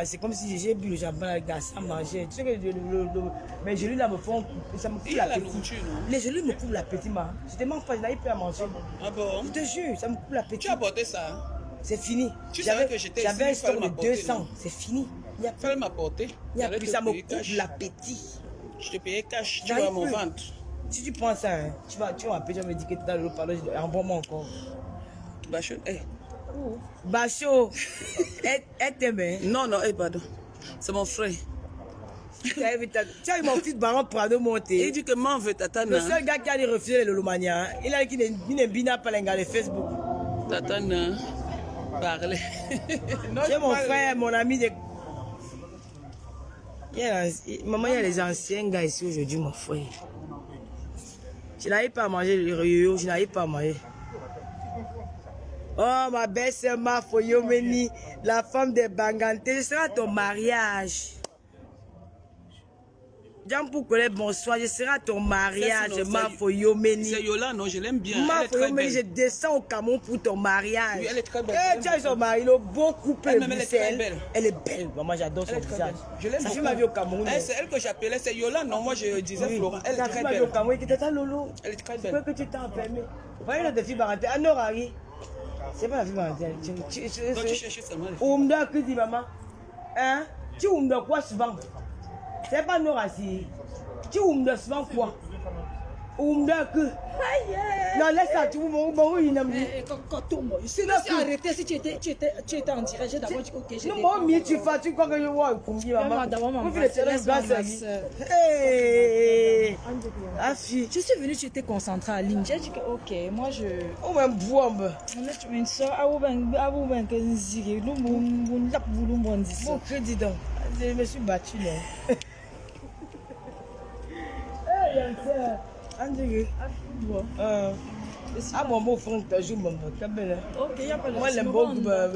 Speaker 1: C'est comme si j'ai bu le champagne avec gars sans manger. Tu sais que mes genoux là me font. Ça me coupe
Speaker 2: Il y a la
Speaker 1: l'appétit.
Speaker 2: nourriture, non?
Speaker 1: Les genoux me coupent l'appétit, ma. Je te manque pas, je n'arrive plus à manger.
Speaker 2: Ah bon?
Speaker 1: Je te jure, ça me coupe l'appétit.
Speaker 2: Tu as apporté ça, hein?
Speaker 1: C'est fini.
Speaker 2: Tu savais que j'étais
Speaker 1: J'avais un
Speaker 2: ici, il fallait
Speaker 1: stock de
Speaker 2: m'apporter,
Speaker 1: 200.
Speaker 2: non?
Speaker 1: C'est fini. Il n'y a plus.
Speaker 2: Fallait m'apporter.
Speaker 1: Il y a
Speaker 2: J'allais
Speaker 1: plus.
Speaker 2: te
Speaker 1: Ça me
Speaker 2: payer
Speaker 1: coupe
Speaker 2: cash.
Speaker 1: l'appétit.
Speaker 2: Je te payais cash, tu
Speaker 1: J'arrive
Speaker 2: vois mon
Speaker 1: plus.
Speaker 2: ventre.
Speaker 1: Si tu prends ça, hein, tu vas m'appeler, tu vas me dire que tu as le pardon, un bon moment encore.
Speaker 2: Bachot, eh.
Speaker 1: Bachot, elle t'aime, hein?
Speaker 2: Non, non, eh, pardon. C'est mon frère.
Speaker 1: Tu as eu mon fils Baron Prado monter.
Speaker 2: Il dit que m'en veut Tatana.
Speaker 1: Le seul gars qui a dit refuser le Lolomania, il a dit qu'il n'est bina pas les gars de Facebook.
Speaker 2: Tatana. Parler.
Speaker 1: C'est mon frère, mon ami de... Maman, il y a les anciens gars ici aujourd'hui, mon frère. Je n'arrive pas à manger le yoyo, je n'arrive pas à manger. Oh, ma belle sœur Mafoyomeni, la femme de Bangante, ce sera ton mariage. Jean Poukolé, bonsoir, je serai à ton mariage, Mafoyomeni.
Speaker 2: C'est Yola, non, je l'aime bien.
Speaker 1: Mafoyomeni, je descends au Cameroun pour ton mariage.
Speaker 2: Oui, elle est très belle.
Speaker 1: Eh, tu as son mari, il a beau couple.
Speaker 2: Elle est très belle.
Speaker 1: Elle est belle, maman, j'adore son visage.
Speaker 2: Je l'aime
Speaker 1: Ça
Speaker 2: beaucoup.
Speaker 1: fait ma vie au Cameroun.
Speaker 2: C'est elle que j'appelais, c'est Yola, non, moi je disais Florent. Elle est très
Speaker 1: ma vie
Speaker 2: belle.
Speaker 1: au Cameroun, qui était à Lolo.
Speaker 2: Elle est très
Speaker 1: Pourquoi
Speaker 2: belle.
Speaker 1: que tu t'en permets? Voyez notre fille Baranté, à Norari. C'est pas la fille Baranté.
Speaker 2: Donc tu cherches seulement les filles.
Speaker 1: Oumda, que dit maman? Hein? Tu oumda quoi souvent? C'est pas Norasi. Tu oumda souvent quoi? Oumda que. Non, laisse ça, tu oumda, il n'a
Speaker 5: Quand tombe, je suis là, arrêté si tu étais en direct. J'ai d'abord dit ok, j'ai
Speaker 1: non, moi, tu fais, tu crois que je vois comme dit maman.
Speaker 5: D'abord, maman,
Speaker 1: Vous faites le
Speaker 5: laisse-moi,
Speaker 1: challenge,
Speaker 5: ma
Speaker 1: grâce
Speaker 5: sœur.
Speaker 1: Hey! Ah, fille.
Speaker 5: Je suis venue, tu étais concentrée à ligne. J'ai dit que ok, moi je.
Speaker 1: Oh, même bombe.
Speaker 5: On est une soeur, à vous ben que nzige, nous lap voulu bon dire.
Speaker 1: Mon crédit donc. Je me suis battu là. Ah bon, mon frère, tu joues, maman.
Speaker 5: Ok, il n'y a pas de
Speaker 1: Moi, les beaux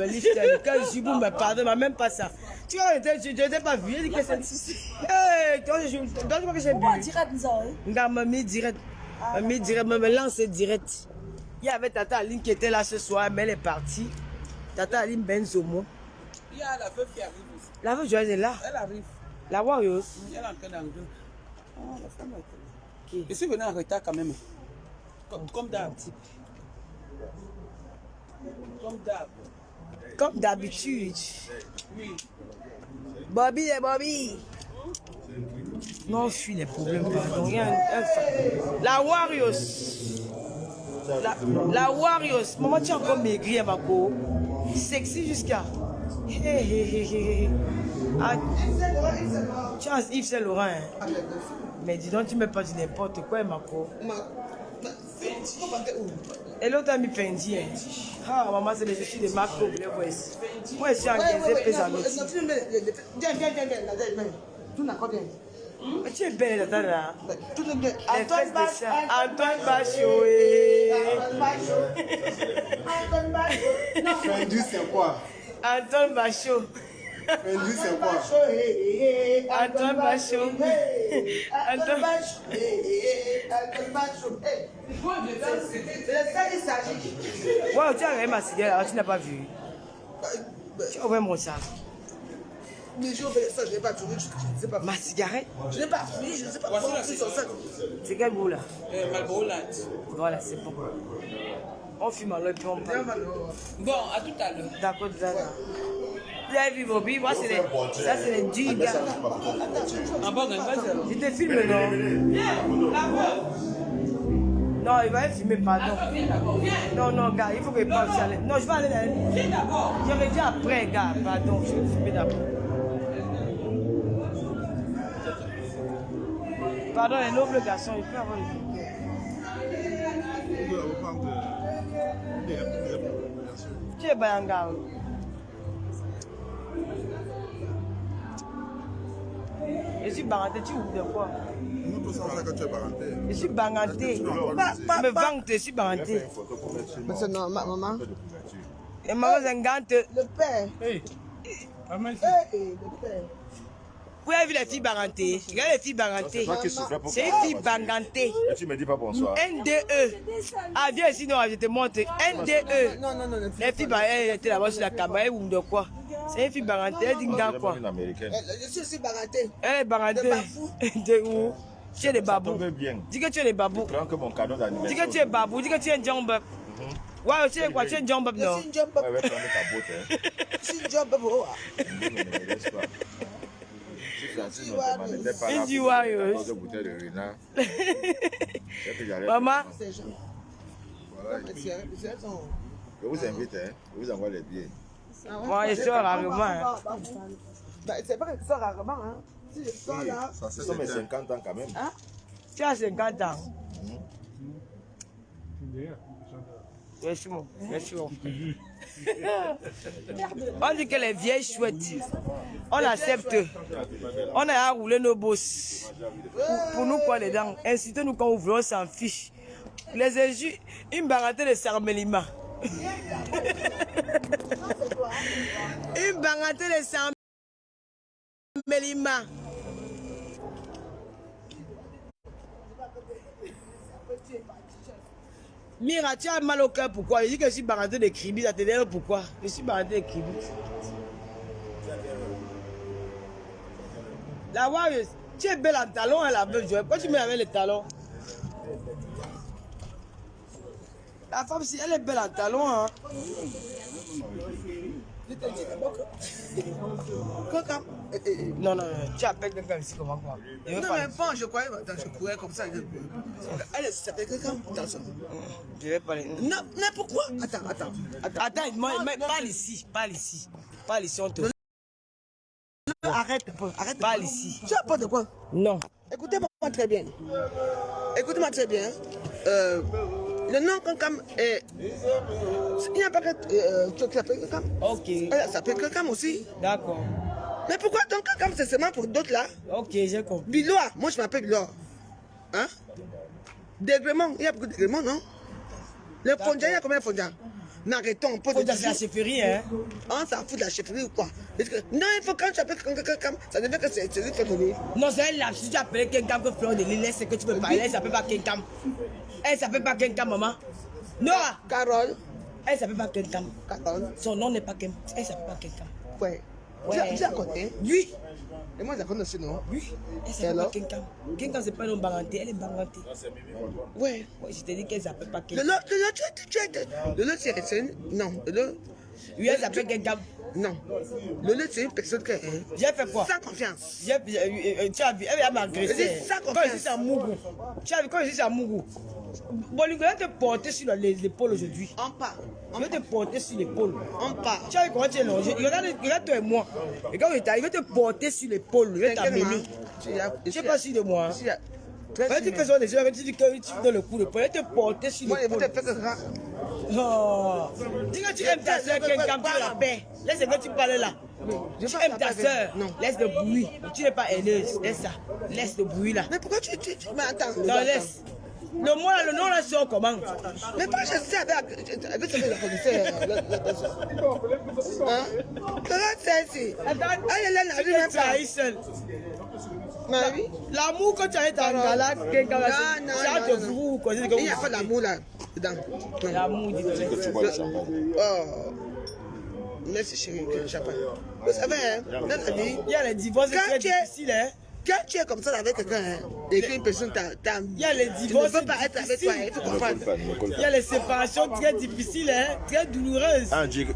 Speaker 1: lifter, quand je suis bon, mais pardon, mais même pas ça. Tu vois, je n'étais pas vu. Je dis que c'est. Hé, toi, je crois que j'ai bu.
Speaker 5: direct, nous avons.
Speaker 1: Regarde, mamie direct. Mamie direct, me lance direct. Il y avait Tata Aline qui était là ce soir, mais elle est partie. Tata Aline Benzomo.
Speaker 2: Il y a la veuve qui arrive aussi.
Speaker 1: La veuve Joyeuse est là.
Speaker 2: Elle arrive.
Speaker 1: La Warriors.
Speaker 2: Elle est en train d'enlever. Ah, la femme est là. Je suis venu en retard quand même. Comme d'hab. Comme d'hab.
Speaker 1: Comme d'habitude.
Speaker 2: Oui.
Speaker 1: Bobby et Bobby. Non, je suis les problèmes. Pardon. Il y a la Warriors. La Warriors. Maman, tu as encore maigri, ma co. Sexy jusqu'à. Ah, tu as Yves Saint Laurent. Hein. Mais dis donc, tu ne mets pas du n'importe quoi, ma co. Et l'autre a mis Fendi. Hein. Ah, maman, c'est les chaussures de Marc Coble. Moi, je suis en 15 pesos. Mais tu es belle, là. Antoine Bachot.
Speaker 6: Fendi, c'est quoi?
Speaker 1: Antoine Bachot.
Speaker 6: Fendi, c'est quoi?
Speaker 1: Antoine Bachot. Antoine Ouais, tu as regardé ma cigarette, tu n'as pas vu. Tu as ouvert mon sac.
Speaker 7: Mais j'ai ouvert ça, je n'ai pas trouvé, je ne sais pas.
Speaker 1: Ma cigarette?
Speaker 7: Je n'ai pas fini, je ne sais pas comment pris son sac.
Speaker 1: C'est quel goût là?
Speaker 2: Marlboro Light.
Speaker 1: Voilà, c'est bon. On fume alors et puis on parle.
Speaker 2: Bon, à tout à l'heure.
Speaker 1: D'accord, tout à l'heure. Vous avez vu Bobby? Moi, c'est les... Ça, c'est les gigas.
Speaker 2: En bas, vas-y.
Speaker 1: Je te filme, non? Non, il va filmer, pardon. Non, non, gars, il faut que je parle. Non, je vais aller dans... Viens d'abord. J'aurais dit après, gars, pardon. Je vais filmer d'abord. Pardon, les nobles garçons, il peut avoir le... Tu es Bayanga. Je suis Banganté, tu ouvres de quoi? Je suis Banganté. Me vante, je suis Banganté.
Speaker 7: Mais non, maman.
Speaker 1: Et maman, c'est un gante.
Speaker 7: Le père.
Speaker 6: Hey, maman,
Speaker 7: Le père.
Speaker 1: Vous avez vu les filles Banganté? Regarde les filles Banganté. C'est une fille Banganté.
Speaker 8: Et tu me dis pas bonsoir.
Speaker 1: NDE. Ah, viens ici, non, je te montre. NDE.
Speaker 7: Non.
Speaker 1: Les filles Banganté, elle était là-bas sur la caméra, elle ouvre de quoi? C'est une fille Banganté, elle dit quoi?
Speaker 8: Une américaine.
Speaker 7: Je suis aussi baraté.
Speaker 1: Elle est Banganté. De où? Tu es des babous.
Speaker 8: Ça tombe bien.
Speaker 1: Dis que tu es des babous.
Speaker 8: Prends que mon cadeau
Speaker 1: Dis
Speaker 8: d'anniversaire.
Speaker 1: que tu es babou. Dis que tu es un jambab. Ouais, tu es quoi? Tu es un jambab, non?
Speaker 7: Je suis une job.
Speaker 8: Ouais, prendre ta botte.
Speaker 7: Je suis une job.
Speaker 8: Ne me laisse pas.
Speaker 1: Indy Warriors. Maman.
Speaker 3: Je vous invite, hein. Je vous envoie les billets.
Speaker 1: Moi, je sors rarement. Hein.
Speaker 7: C'est pas que tu sors rarement, hein. Si je sors là.
Speaker 3: Ce sont mes 50 ans quand même.
Speaker 7: Hein?
Speaker 1: Tu as 50 ans. Merci, mon. Merci, mon. On dit que les vieilles chouettes, on accepte. On a roulé nos bosses. Pour nous, quoi, les dents. Incitez-nous quand on veut, on s'en fiche. Les injures, une bagatelle de Sarmelima. Une bagatelle de Sarmelima. Mira, tu as mal au cœur, pourquoi? Je dis que je suis bagatelle de Kribi, ça te dit pourquoi? Je suis bagatelle de Kribi. La Warriors, tu es belle en talons, elle a besoin de jouer. Pourquoi tu mets avec les talons? La femme, si elle est belle en talons, hein. Je te dis d'abord que... Non, tu appelles quelqu'un ici comment quoi?
Speaker 7: Non, mais bon, je croyais, je courais comme ça. Elle s'appelle quelqu'un.
Speaker 1: Je vais parler.
Speaker 7: Non, mais pourquoi? Attends.
Speaker 1: Parle ici, on te...
Speaker 7: Arrête.
Speaker 1: Parle ici.
Speaker 7: Tu as peur de quoi?
Speaker 1: Non.
Speaker 7: Écoutez-moi très bien. Le nom Kankam est... Il n'y a pas que... qui s'appelle Kankam.
Speaker 1: Ok.
Speaker 7: Elle s'appelle Kankam aussi.
Speaker 1: D'accord.
Speaker 7: Mais pourquoi donc Kankam c'est seulement pour d'autres là?
Speaker 1: Ok, j'ai compris.
Speaker 7: Bilois, moi je m'appelle Bilois. Hein? Dégrément, il y a beaucoup de dégréments, non? Le Fondia, il y a combien de Fondia? N'arrêtons, on pose
Speaker 1: Faut dire c'est la chefferie, hein?
Speaker 7: On s'en fout de la chefferie ou quoi? Non, il faut quand tu appelles Kankam, ça devient que c'est lui qui fait donner.
Speaker 1: Non, c'est elle là. Si tu appelles Kenkam que Fleur de Lille, laisse ce que tu peux parler. Elle s'appelle pas Kenkam. Elle s'appelle pas Kenkam, maman. Non!
Speaker 7: Carole.
Speaker 1: Elle s'appelle pas Kenkam.
Speaker 7: Carole.
Speaker 1: Son nom n'est pas Kenkam. Elle s'appelle pas Kenkam.
Speaker 7: Ouais.
Speaker 1: Ouais.
Speaker 7: Tu la connais?
Speaker 1: Oui.
Speaker 7: Et moi, je la connais aussi, non?
Speaker 1: Oui. Elle s'appelle pas Kenkam. Kenkam, c'est pas un nom baranté. Elle est barantée.
Speaker 7: Ouais.
Speaker 1: Ouais, je t'ai dit qu'elle s'appelle pas
Speaker 7: Le
Speaker 1: Kenkam.
Speaker 7: lot, c'est non.
Speaker 1: Oui, elle s'appelle Kenkam.
Speaker 7: Non. Le lot, c'est une personne qui est
Speaker 1: J'ai fait quoi?
Speaker 7: sans confiance.
Speaker 1: Tu as vu, elle m'a agressé.
Speaker 7: Sans
Speaker 1: Quand
Speaker 7: confiance.
Speaker 1: je suis à Mougou. Tu as vu, quand je suis à Mougou. Bolingo, je vais te porter sur les épaules aujourd'hui.
Speaker 7: On part.
Speaker 1: Je vais te porter sur l'épaule.
Speaker 7: On part.
Speaker 1: Tu as vu comment tu es longé? Regarde toi et moi. Et quand je vais te porter sur l'épaule. Je vais t'amener. Je sais pas si de moi. Quand tu fais ça, tu dis que tu donnes le coup de poing. Je vais te porter sur
Speaker 7: Moi, je vais
Speaker 1: l'épaule.
Speaker 7: te faire ça.
Speaker 1: Oh. Dis que tu aimes ta soeur, quelqu'un qui la paix. Laisse que tu parles là.
Speaker 7: Je
Speaker 1: Tu
Speaker 7: parle
Speaker 1: aimes
Speaker 7: pas
Speaker 1: ta
Speaker 7: avec-
Speaker 1: soeur.
Speaker 7: Non.
Speaker 1: Laisse le bruit. Tu n'es pas haineuse. Laisse ça. Laisse le bruit là.
Speaker 7: Mais pourquoi tu... Mais attends.
Speaker 1: Non, laisse. Le nom là sort comment?
Speaker 7: Mais pas je sais avec ce que la connaissais. Hein? Regarde celle-ci. Elle
Speaker 1: Tu
Speaker 7: n'arrive
Speaker 1: es
Speaker 7: même pas.
Speaker 1: trahi seul.
Speaker 7: Marie?
Speaker 1: L'amour que tu as été en gala, quelqu'un va se...
Speaker 7: Non,
Speaker 1: Tu as
Speaker 7: non,
Speaker 1: te
Speaker 7: non.
Speaker 1: fou, quoi.
Speaker 7: Il n'y a pas d'amour là. Dedans. Non.
Speaker 1: L'amour, dis-le.
Speaker 3: Tu bois le champagne.
Speaker 7: Oh. Merci chérie, que le champagne. Vous savez, hein, dans la vie,
Speaker 1: Il y a les divorces, c'est
Speaker 7: Quand
Speaker 1: très
Speaker 7: tu es-
Speaker 1: difficile, hein.
Speaker 7: quand tu es comme ça avec quelqu'un, hein, et qu'une personne t'a...
Speaker 1: Il y a les
Speaker 7: Tu ne
Speaker 1: divorces
Speaker 7: veux pas être avec toi, il faut
Speaker 3: Ne me colle
Speaker 7: comprendre.
Speaker 3: pas, ne me colle
Speaker 1: Il y a les séparations très difficiles, hein, très douloureuses.
Speaker 3: pas. Ah, Dieu.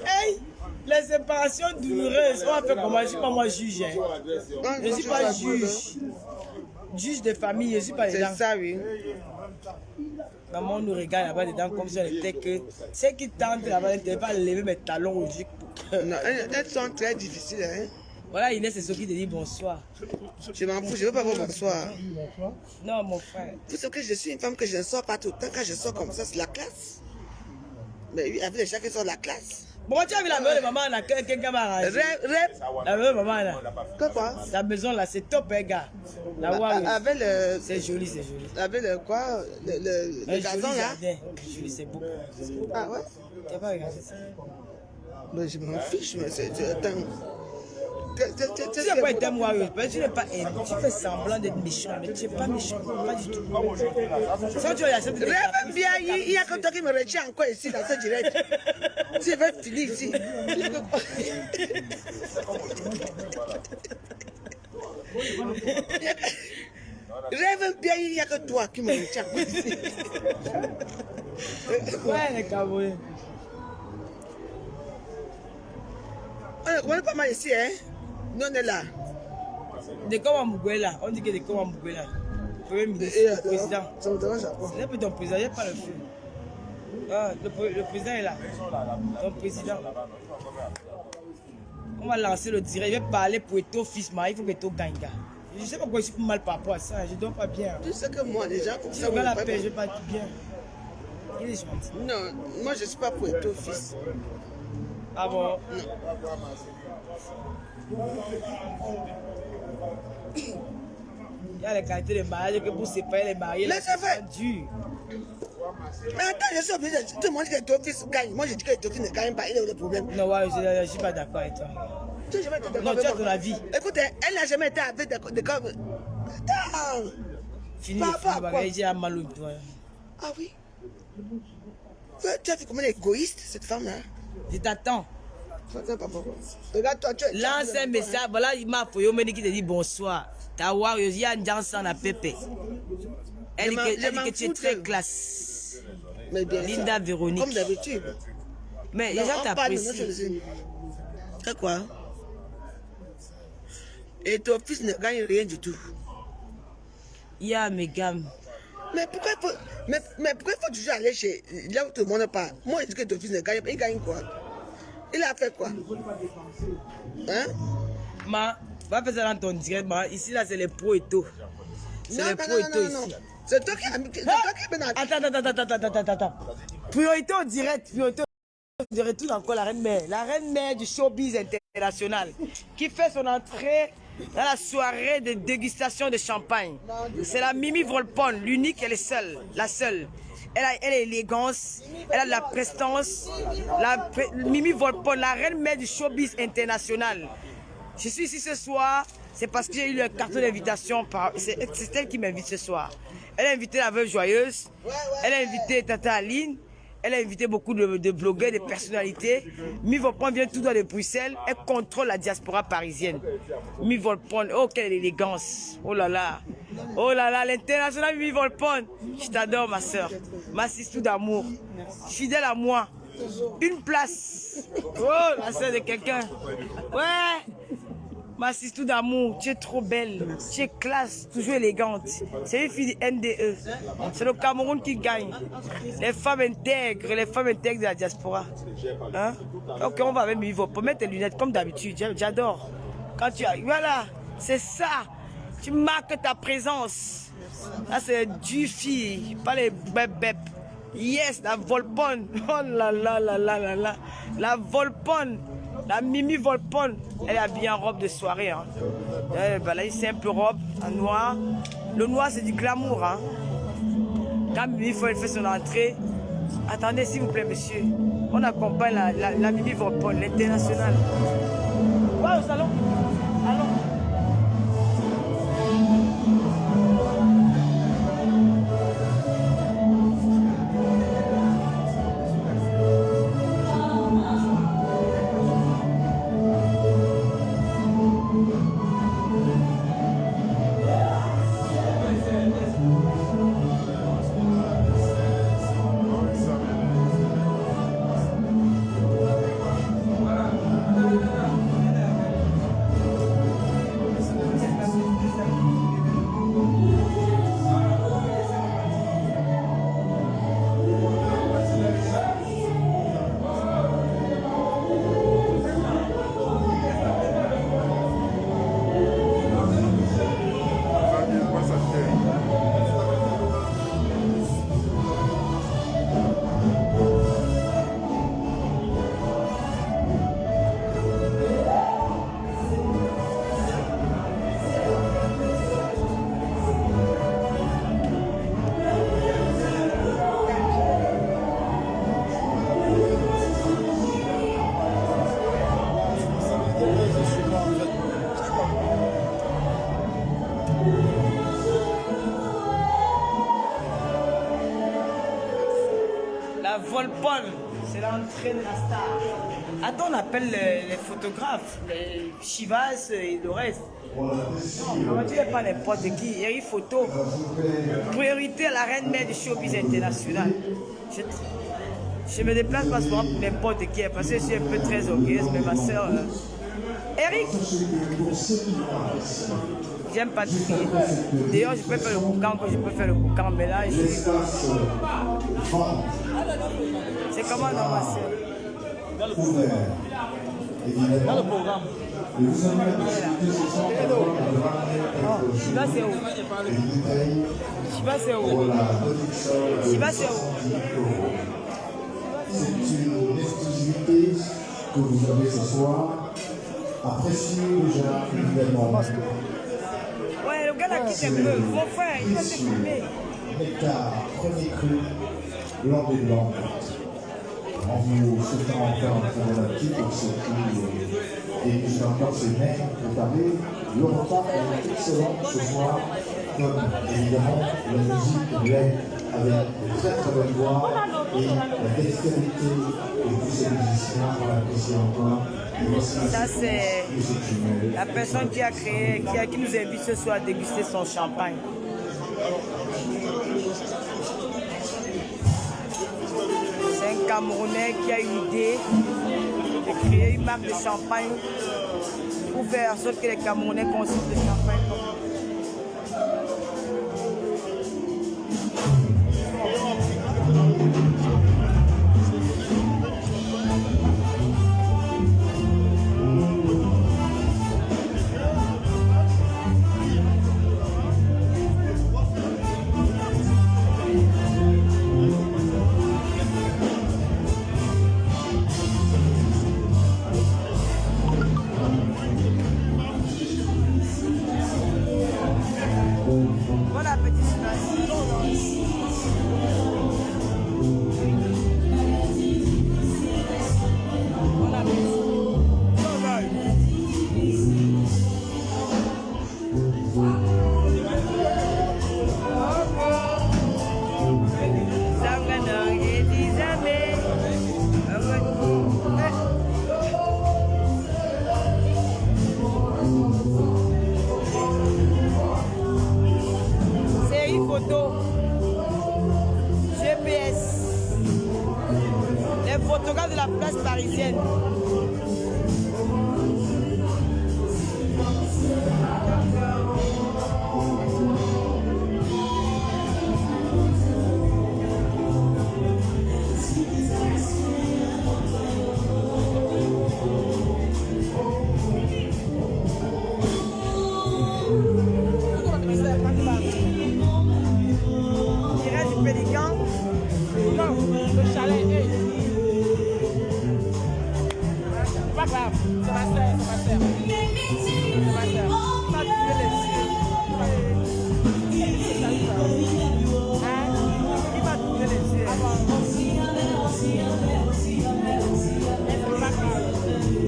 Speaker 1: Hey, les séparations douloureuses, on va faire comment? Je ne suis pas moi juge. Hein. Je ne suis pas juge. Juge de famille, je ne suis pas dedans.
Speaker 7: C'est ça, oui.
Speaker 1: Maman nous regarde là-bas dedans comme si elle était que... Ceux qui tentent là-bas, elle ne devait pas lever mes talons aujourd'hui.
Speaker 7: Non, elles sont très difficiles. Hein.
Speaker 1: Voilà, Inès, c'est ce qui te dit bonsoir.
Speaker 7: Je m'en fous, je ne veux pas voir bonsoir.
Speaker 1: Non, mon frère.
Speaker 7: Vous savez que je suis une femme que je ne sors pas tout le temps. Quand je sors comme ça, c'est la classe. Mais oui, avec les gens qui sont la classe.
Speaker 1: Bon, tu as vu la maison de maman là, quelqu'un m'a arrangé.
Speaker 7: Rêve.
Speaker 1: La maison de maman là.
Speaker 7: Que quoi?
Speaker 1: La maison là, c'est top, hein, gars. La Warriors.
Speaker 7: Avec le...
Speaker 1: C'est joli, c'est joli.
Speaker 7: Avec le quoi? Le
Speaker 1: Un
Speaker 7: gazon
Speaker 1: joli
Speaker 7: là?
Speaker 1: jardin. Joli, c'est beau.
Speaker 7: Ah ouais?
Speaker 1: Tu n'as pas regardé ça?
Speaker 7: Mais je m'en fiche, mais c'est... Attends.
Speaker 1: Tu n'as pas été Warriors, tu n'es pas aimé. Tu fais semblant d'être méchant, mais tu n'es pas méchant. Pas du tout. Ça, tu as accepté de
Speaker 7: Rêve bien, il y a que toi qui me retient encore ici dans ce direct. Si je vais finir ici. Rêve bien, il n'y a que toi qui me retiens encore ici.
Speaker 1: Ouais, les Camerounais.
Speaker 7: On ne connaît pas mal ici, hein. Nous, on est là.
Speaker 1: De comme à Mouguela. On dit que de comme à Mouguela. Premier ministre, le président.
Speaker 7: Ça me dérange pas.
Speaker 1: C'est pas ton président, il n'y a pas le feu. Ah, le président est là. Ton président. On va lancer le direct. Je vais parler pour Eto fils, mais il faut que Eto gagne. Je ne sais pas pourquoi je suis mal par rapport à ça. Je ne dors pas bien.
Speaker 7: Tu sais que moi, déjà, comme
Speaker 1: Si
Speaker 7: ça,
Speaker 1: on
Speaker 7: vous
Speaker 1: regarde
Speaker 7: ne
Speaker 1: la paix, je
Speaker 7: pas.
Speaker 1: ne vais pas être bien. Il est gentil.
Speaker 7: Non, moi, je ne suis pas pour être fils.
Speaker 1: Ah bon? Il y a les qualités de mariage que pour séparer les mariés.
Speaker 7: Laissez faire.
Speaker 1: C'est dur.
Speaker 7: Mais attends, je suis obligé de. Tout le monde dit que ton fils gagne. Moi, je dis que ton fils ne gagne pas. Il est où le problème?
Speaker 1: Non, ouais, je ne suis pas d'accord avec toi.
Speaker 7: Tu n'as jamais été d'accord
Speaker 1: Non,
Speaker 7: avec
Speaker 1: tu as
Speaker 7: moi.
Speaker 1: ton avis.
Speaker 7: Écoute, elle n'a jamais été avec des comme. Attends.
Speaker 1: Fini
Speaker 7: Par
Speaker 1: les
Speaker 7: rapport à
Speaker 1: films,
Speaker 7: quoi?
Speaker 1: bagaille, j'ai un mal au doigt.
Speaker 7: Ah oui. Tu as vu comment elle est égoïste, cette femme-là?
Speaker 1: Je t'attends.
Speaker 7: Attends, papa. Regarde, toi, tu es.
Speaker 1: Lance un message. Voilà, il m'a fait un qui te dit bonsoir. Ta war, il y a un jansan à Pépé. Elle dit que tu es très classe.
Speaker 7: Mais bien sûr.
Speaker 1: Linda Véronique.
Speaker 7: Comme d'habitude.
Speaker 1: Mais les gens t'apprécient.
Speaker 7: C'est quoi? Et ton fils ne gagne rien du tout.
Speaker 1: Il y a mes gammes.
Speaker 7: Mais pourquoi il faut toujours aller chez là où tout le monde parle? Moi, je dis que ton fils ne gagne pas. Il gagne quoi? Il a fait quoi? Hein?
Speaker 1: Ma, va faire ça dans ton direct. Ma. Ici, là, c'est les pros et tout. C'est les pros et tout ici.
Speaker 7: C'est toi qui as mis.
Speaker 1: Attends. Priorité au direct. Priorité au direct. Tout encore la reine mère. La reine mère du showbiz international. Qui fait son entrée dans la soirée de dégustation de champagne. C'est la Mimi Volpon, l'unique et la seule. Elle a l'élégance, elle a de la prestance. Mimi Volpon, la reine mère du showbiz international. Je suis ici ce soir, c'est parce que j'ai eu le carton d'invitation. C'est elle qui m'invite ce soir. Elle a invité la Veuve Joyeuse, elle a invité Tata Aline, elle a invité beaucoup de blogueurs, de personnalités. Mimi Volpon vient tout droit de Bruxelles, elle contrôle la diaspora parisienne. Mimi Volpon, oh quelle élégance, oh là là, l'international Mimi Volpon. Je t'adore ma soeur, ma sister d'amour, fidèle à moi. Une place, oh la soeur de quelqu'un, ouais. Ma sister d'amour, tu es trop belle, tu es classe, toujours élégante. C'est une fille du NDE. C'est le Cameroun qui gagne. Les femmes intègres de la diaspora. Hein? Ok, on va avec Mimi Volpon. Mettre tes lunettes comme d'habitude, j'adore. Quand tu as, voilà, c'est ça. Tu marques ta présence. Là, c'est du fille, pas les bep. Yes, la Volpon. Oh là là là là là là. La Volpon. La Mimi Volpon, elle est habillée en robe de soirée. Hein. Là, c'est un peu robe en noir. Le noir, c'est du glamour. Hein. Quand Mimi elle fait son entrée, attendez s'il vous plaît, monsieur. On accompagne la Mimi Volpon, l'international. Ouais, au salon. Allons. La Volpon, c'est l'entrée de la star. Attends, on appelle les photographes, les Chivas et le reste. Non, tu n'es pas n'importe qui. Il y a une photo. Priorité à la reine mère du showbiz international. Je me déplace pas souvent pour n'importe qui parce que je suis un peu très orgueilleuse, mais ma soeur, Eric. J'aime pas crier. D'ailleurs, je peux faire le boucan quand je peux faire le boucan, mais là, je... C'est comment dans ma soeur? Dans le programme. Shiva c'est où? Shiva c'est où? Shiva c'est où?
Speaker 8: C'est une exclusivité que vous avez ce soir. Appréciez déjà évidemment.
Speaker 1: Ouais, le gars là quitte un peu. Mon frère, il va se filmer.
Speaker 8: Nectar, premier cru, lors des blancs. En vous souhaitant encore un très bon appétit pour ceux qui dégustent encore ces mets préparés. Le repas est excellent ce soir, comme évidemment la musique l'aide avec de très très bonnes voix et la dextérité de tous ces musiciens pour l'apprécier encore.
Speaker 1: Ça c'est la personne qui a créé, qui nous invite ce soir à déguster son champagne. C'est un Camerounais qui a eu l'idée de créer une marque de champagne pour faire en sorte que les Camerounais consomment le champagne. Bon appétit, c'est une photo GPS, les photographes de la place parisienne. Du Pélican. Non, le chalet est. C'est pas grave, c'est ma soeur, c'est ma soeur. C'est ma soeur. Pas tuer les yeux. Hein? Il va tuer les yeux.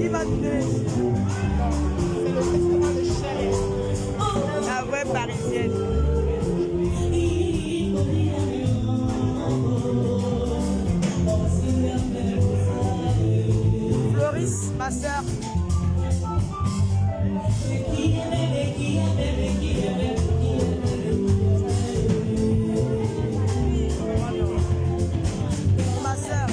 Speaker 1: Il va tuer les yeux. C'est le testament de chalet. La vraie parisienne. Floris, ma soeur. Ma soeur.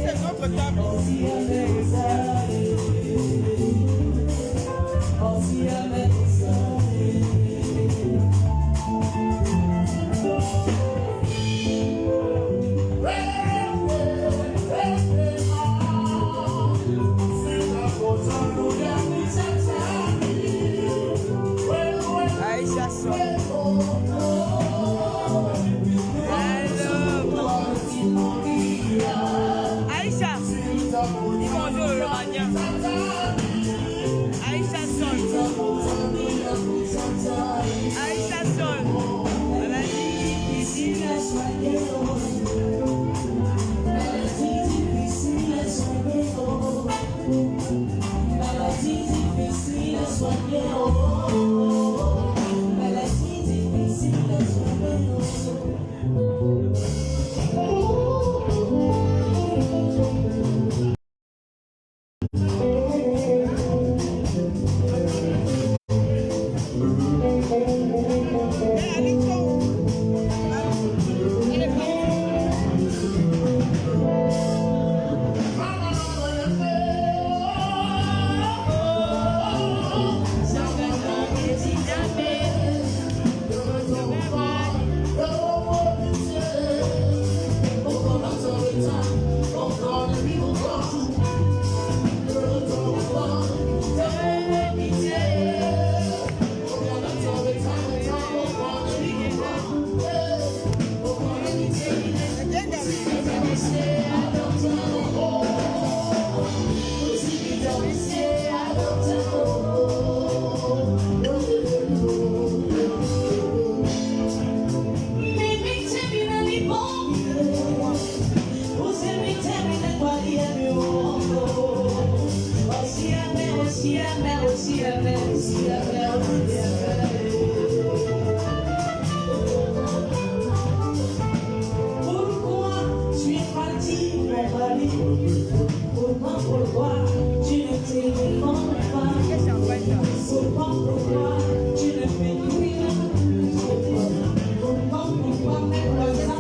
Speaker 1: C'est notre table. Aïcha Sol. Aïcha, dis bonjour le Romagnan. Aïcha Sol. Aïcha Sol.
Speaker 9: Pourquoi tu es parti, mon mari? Pourquoi tu ne téléphones pas? Pourquoi tu ne fais rien? Pourquoi mettre les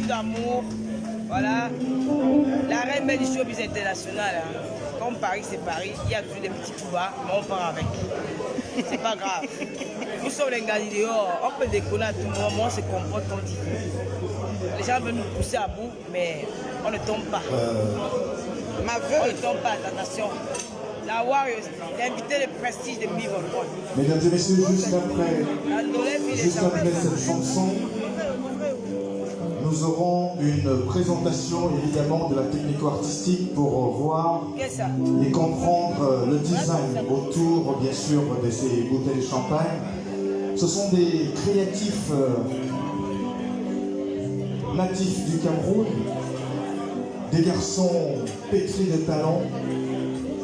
Speaker 1: d'amour. Voilà. La reine belle du showbiz international. Hein. Comme Paris, c'est Paris. Il y a toujours des petits coups bas, mais on part avec. C'est pas grave. Nous sommes les Galiléens. On peut déconner à tout moment, mais on se comporte comme dit. Les gens veulent nous pousser à bout, mais on ne tombe pas. On ne tombe pas, attention. La Warriors, l'invité de prestige de Bivol.
Speaker 8: Mesdames et messieurs, juste après cette chanson, nous aurons une présentation évidemment de la technico-artistique pour voir et comprendre le design autour bien sûr de ces bouteilles de champagne. Ce sont des créatifs natifs du Cameroun, des garçons pétris de talent.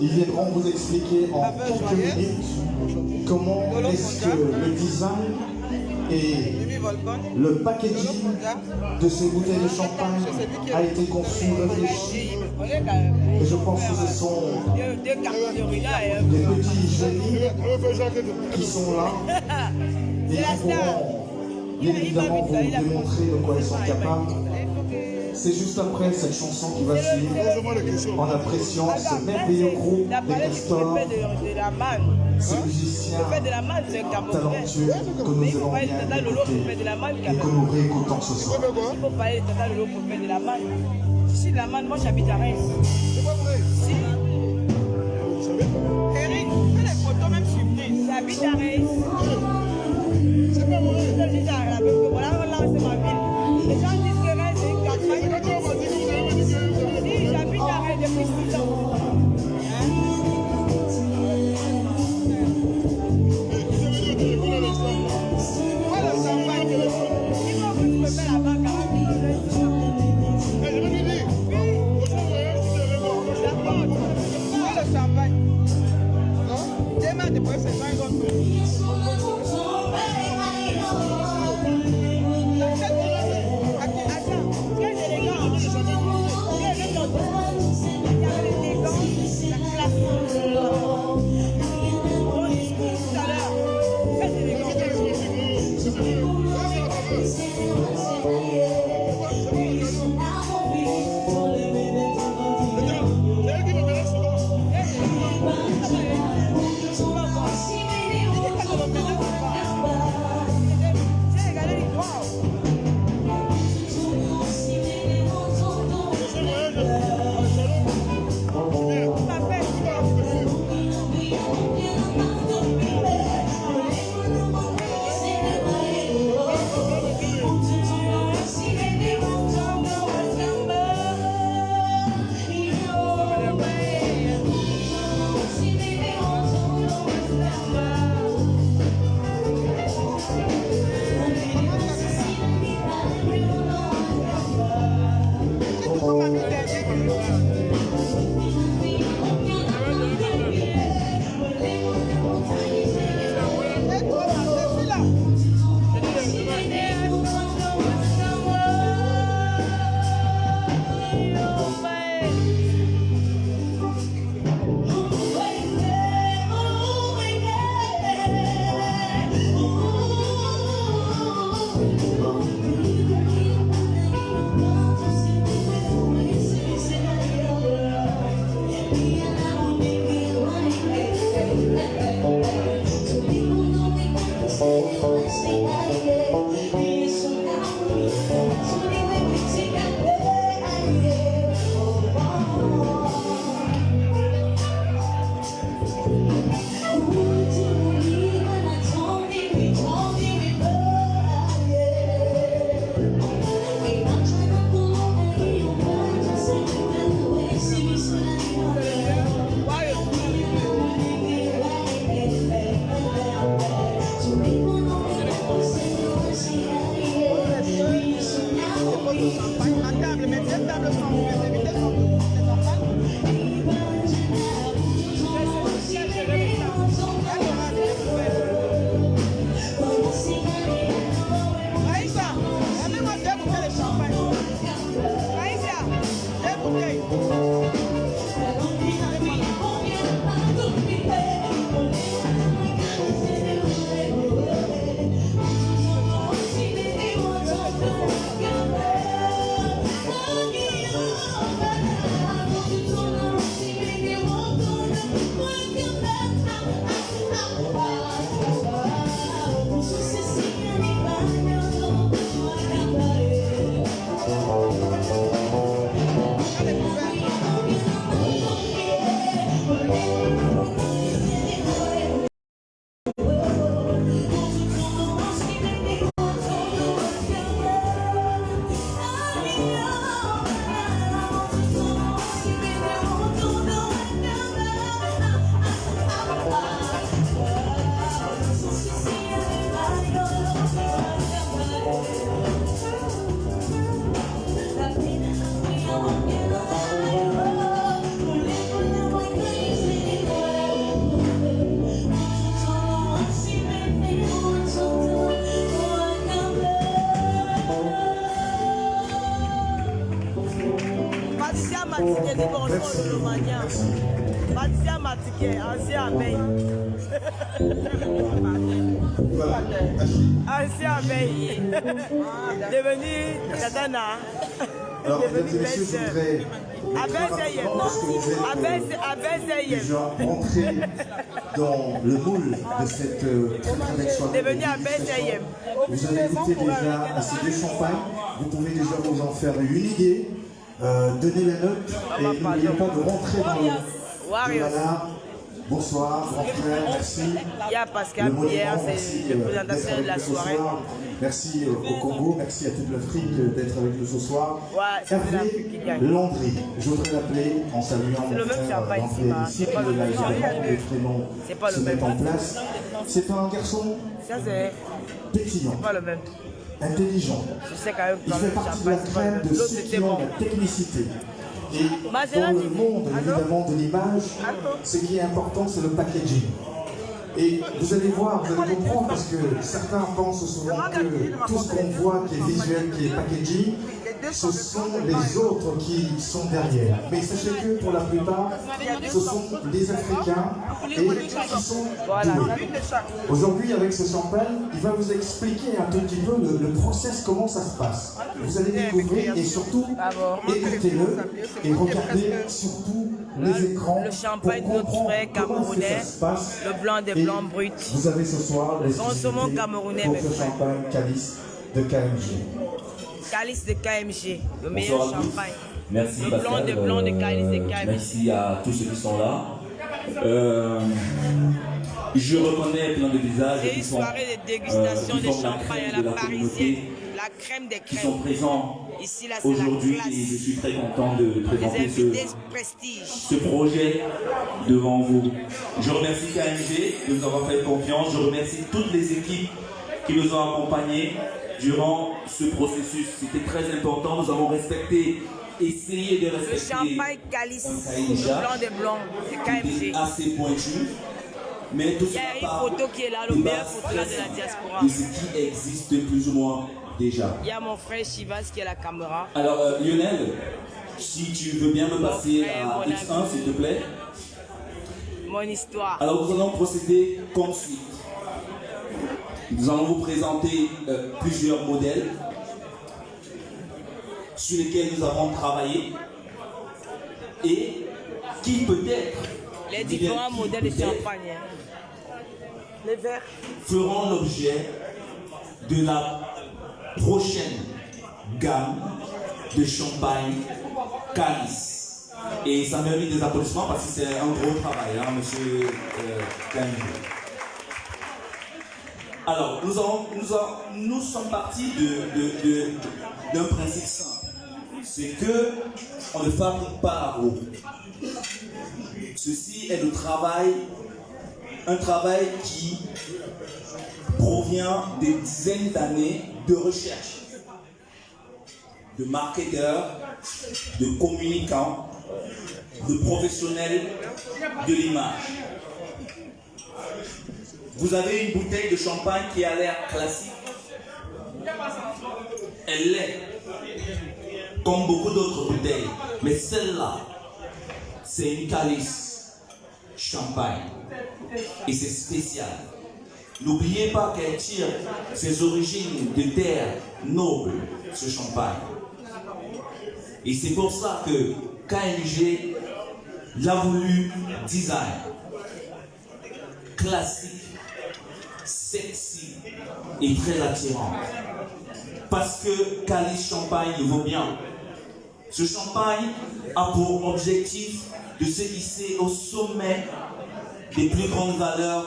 Speaker 8: Ils viendront vous expliquer en quelques minutes comment est-ce que le design et le packaging de ces bouteilles de champagne a été conçu, réfléchi. Et je pense que ce sont des petits génies qui sont là et qui pourront bien évidemment vous démontrer de quoi ils sont capables. C'est juste après cette chanson qui va suivre, en appréciant ce merveilleux groupe des castors, ce musicien talentueux que nous avons bien écouté et que nous réécoutons ce soir.
Speaker 1: Il faut parler de Tata Lolo pour faire de la manne. Ici, de la manne, moi j'habite à Reims. Si. Eric, fais des photos même surprises. J'habite à Reims. C'est pas vrai. Je te dis à la même que voilà, là c'est ma ville. Les gens disent que Reims c'est une campagne. Si, j'habite à Reims depuis 6 ans.
Speaker 9: See
Speaker 1: Ancien abeille. Devenu Tadana.
Speaker 8: Alors, mesdames et messieurs, je voudrais déjà rentrer dans le moule de cette très belle soirée.
Speaker 1: Devenu abeille.
Speaker 8: Vous avez goûté déjà à ces deux champagnes. Vous pouvez déjà vous en faire une idée. Donnez la note et n'oubliez pas de rentrer dans le voilà. Bonsoir, grand frère, merci.
Speaker 1: Il y a Pascal Pierre, c'est le présentateur de la soirée.
Speaker 8: Merci au Congo, merci à toute l'Afrique d'être avec nous ce soir.
Speaker 1: Ouais, c'est
Speaker 8: Hervé Landry, je voudrais l'appeler en saluant
Speaker 1: le même champagne ici,
Speaker 8: les prénoms se mettent en place. C'est un garçon pétillant,
Speaker 1: pas le même.
Speaker 8: intelligent.
Speaker 1: Je sais quand même
Speaker 8: Il fait partie de la crème de ceux qui ont la technicité. Et dans le monde, évidemment, de l'image, ce qui est important, c'est le packaging. Et vous allez voir, vous allez comprendre, parce que certains pensent souvent que tout ce qu'on voit qui est visuel, qui est packaging, ce sont les autres qui sont derrière. Mais sachez que pour la plupart, ce sont des Africains et qui sont doués. Aujourd'hui, avec ce champagne, il va vous expliquer un tout petit peu le process, comment ça se passe. Vous allez découvrir et surtout, écoutez-le et regardez surtout les écrans.
Speaker 1: Le champagne de notre frère camerounais, le blanc des blancs bruts.
Speaker 8: Vous avez ce soir les
Speaker 1: consommons camerounais,
Speaker 8: pour ce champagne calice de KMG.
Speaker 1: Calice de KMG, le meilleur champagne.
Speaker 10: Merci
Speaker 1: le
Speaker 10: Pascal,
Speaker 1: blanc de Calice de KMG.
Speaker 10: Merci à tous ceux qui sont là. Je reconnais plein de visages.
Speaker 1: C'est une soirée de dégustation de champagne à la parisienne, la crème des crèmes.
Speaker 10: Qui sont présents
Speaker 1: ici, là, c'est
Speaker 10: aujourd'hui
Speaker 1: la classe.
Speaker 10: et je suis très content de présenter
Speaker 1: prestige.
Speaker 10: ce projet devant vous. Je remercie KMG de nous avoir fait confiance. Je remercie toutes les équipes qui nous ont accompagnés durant ce processus. C'était très important. Nous avons respecté, essayé de respecter
Speaker 1: le champagne Calice, le blanc des blancs, c'est KMG.
Speaker 10: Assez pointu. Mais tout
Speaker 1: il y a une photo qui est là, le meilleur photo là de la diaspora.
Speaker 10: De ce qui existe plus ou moins déjà.
Speaker 1: Il y a mon frère Chivas qui est à la caméra.
Speaker 10: Alors Lionel, si tu veux bien me passer à X1 s'il te plaît.
Speaker 1: Mon histoire.
Speaker 10: Alors nous allons procéder comme suit. Nous allons vous présenter plusieurs modèles sur lesquels nous avons travaillé et qui peut-être
Speaker 1: les différents modèles de champagne. Les verres
Speaker 10: feront l'objet de la prochaine gamme de champagne Calice. Et ça mérite des applaudissements parce que c'est un gros travail, hein, monsieur Camille. Alors, nous sommes partis d'un principe simple. C'est que on ne fabrique pas à roue. Ceci est un travail qui provient des dizaines d'années de recherche, de marketeurs, de communicants, de professionnels de l'image. Vous avez une bouteille de champagne qui a l'air classique. Elle l'est, comme beaucoup d'autres bouteilles. Mais celle-là, c'est une Calice champagne. Et c'est spécial. N'oubliez pas qu'elle tire ses origines de terre noble, ce champagne. Et c'est pour ça que KMG l'a voulu design. Classique, sexy et très attirant. Parce que Calice Champagne le vaut bien. Ce champagne a pour objectif de se hisser au sommet des plus grandes valeurs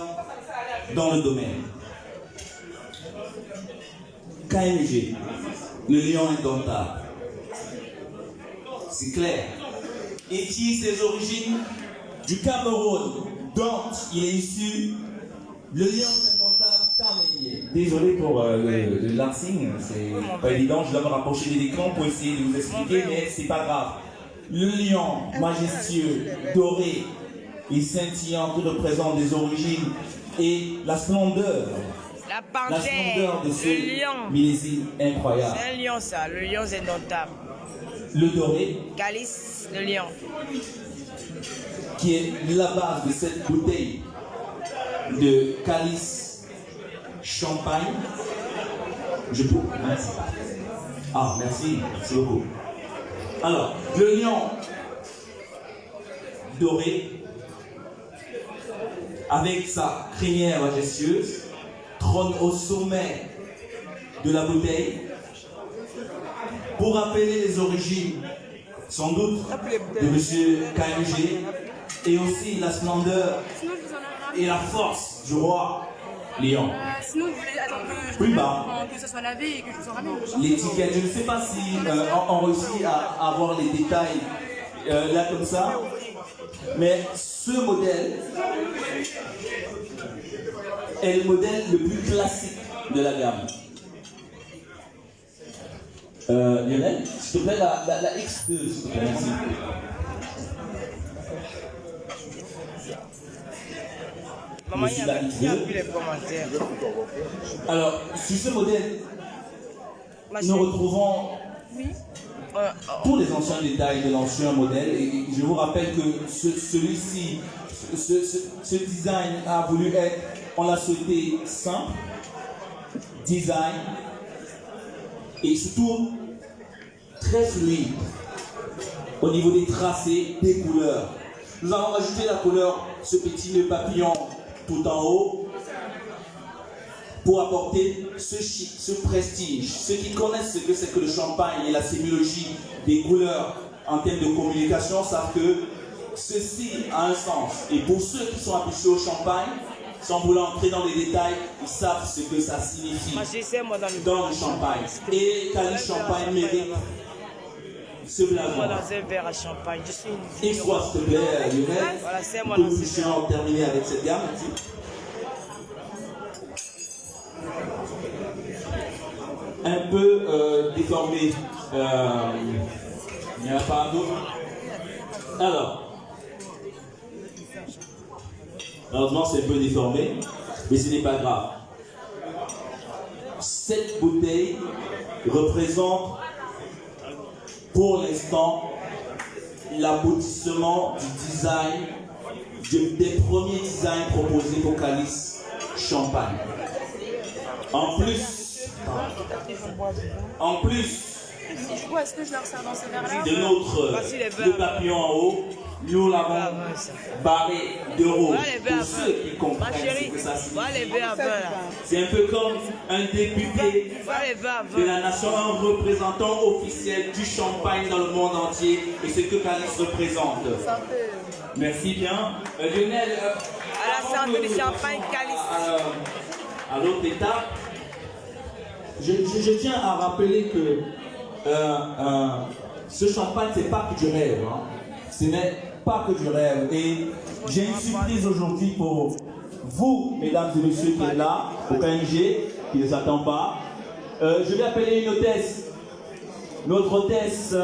Speaker 10: dans le domaine. KMG, le lion indomptable. C'est clair. Et qui ses origines du Cameroun, dont il est issu le lion indomptable Camélier. Désolé pour le lancing, c'est pas évident, je dois me rapprocher de l'écran pour essayer de vous expliquer, mais c'est pas grave. Le lion majestueux, doré et scintillant, tout représente des origines et la splendeur.
Speaker 1: La panthère,
Speaker 10: de ce
Speaker 1: le lion.
Speaker 10: millésime incroyable.
Speaker 1: C'est un lion ça, le lion indomptable.
Speaker 10: le doré,
Speaker 1: Calice, le lion.
Speaker 10: qui est la base de cette bouteille de calice champagne. Je peux. Merci. Ah, merci beaucoup. Alors, le lion doré, avec sa crinière majestueuse, trône au sommet de la bouteille pour rappeler les origines, sans doute, de M. KMG et aussi la splendeur et la force du roi lion.
Speaker 11: Sinon, vous voulez attendre que
Speaker 10: Plus bas.
Speaker 11: que ça soit lavé et que je vous en ramène.
Speaker 10: L'étiquette, je ne sais pas si on réussit à avoir les détails là comme ça, mais ce modèle est le modèle le plus classique de la gamme. Lionel, s'il te plaît, la X2, s'il te plaît, merci.
Speaker 1: Maman, il y a plus les commentaires.
Speaker 10: Alors, sur ce modèle, nous retrouvons tous les anciens détails de l'ancien modèle. Et je vous rappelle que celui-ci, ce design a voulu être, on l'a souhaité simple, design, et surtout très fluide au niveau des tracés, des couleurs. Nous avons rajouté la couleur, ce petit nœud papillon tout en haut, pour apporter ce chic, ce prestige. Ceux qui connaissent ce que c'est que le champagne et la sémiologie des couleurs en termes de communication savent que ceci a un sens. Et pour ceux qui sont habitués au champagne, sans vouloir entrer dans les détails, ils savent ce que ça signifie dans le champagne. Et Calice Champagne mérite ce blason.
Speaker 1: Moi dans un verre à champagne, je suis une fille.
Speaker 10: X3, s'il te plaît, Lionel.
Speaker 1: Voilà, c'est moi
Speaker 10: que
Speaker 1: dans
Speaker 10: nous
Speaker 1: ce
Speaker 10: puissions terminer avec cette gamme. Un peu déformé. Il n'y en a pas d'autre. Alors, malheureusement, c'est un peu déformé, mais ce n'est pas grave. Cette bouteille représente pour l'instant l'aboutissement du design, des premiers designs proposés pour Calice Champagne. En plus
Speaker 11: Est-ce que je leur sers dans ces verres-là
Speaker 10: de notre le papillon en haut, nous l'avons barré de rouge. Pour ceux qui comprennent ce que ça signifie. C'est un peu comme un député de la nation, un représentant officiel du champagne dans le monde entier et ce que Calice représente. Merci bien. Lionel,
Speaker 1: à la santé du champagne Calice.
Speaker 10: À l'autre étape, je tiens à rappeler que ce champagne, c'est pas que du rêve. Hein. Ce n'est pas que du rêve. Et j'ai une surprise aujourd'hui pour vous, mesdames et messieurs, qui êtes là, au KMG, qui ne s'attend pas. Je vais appeler une hôtesse. Notre hôtesse,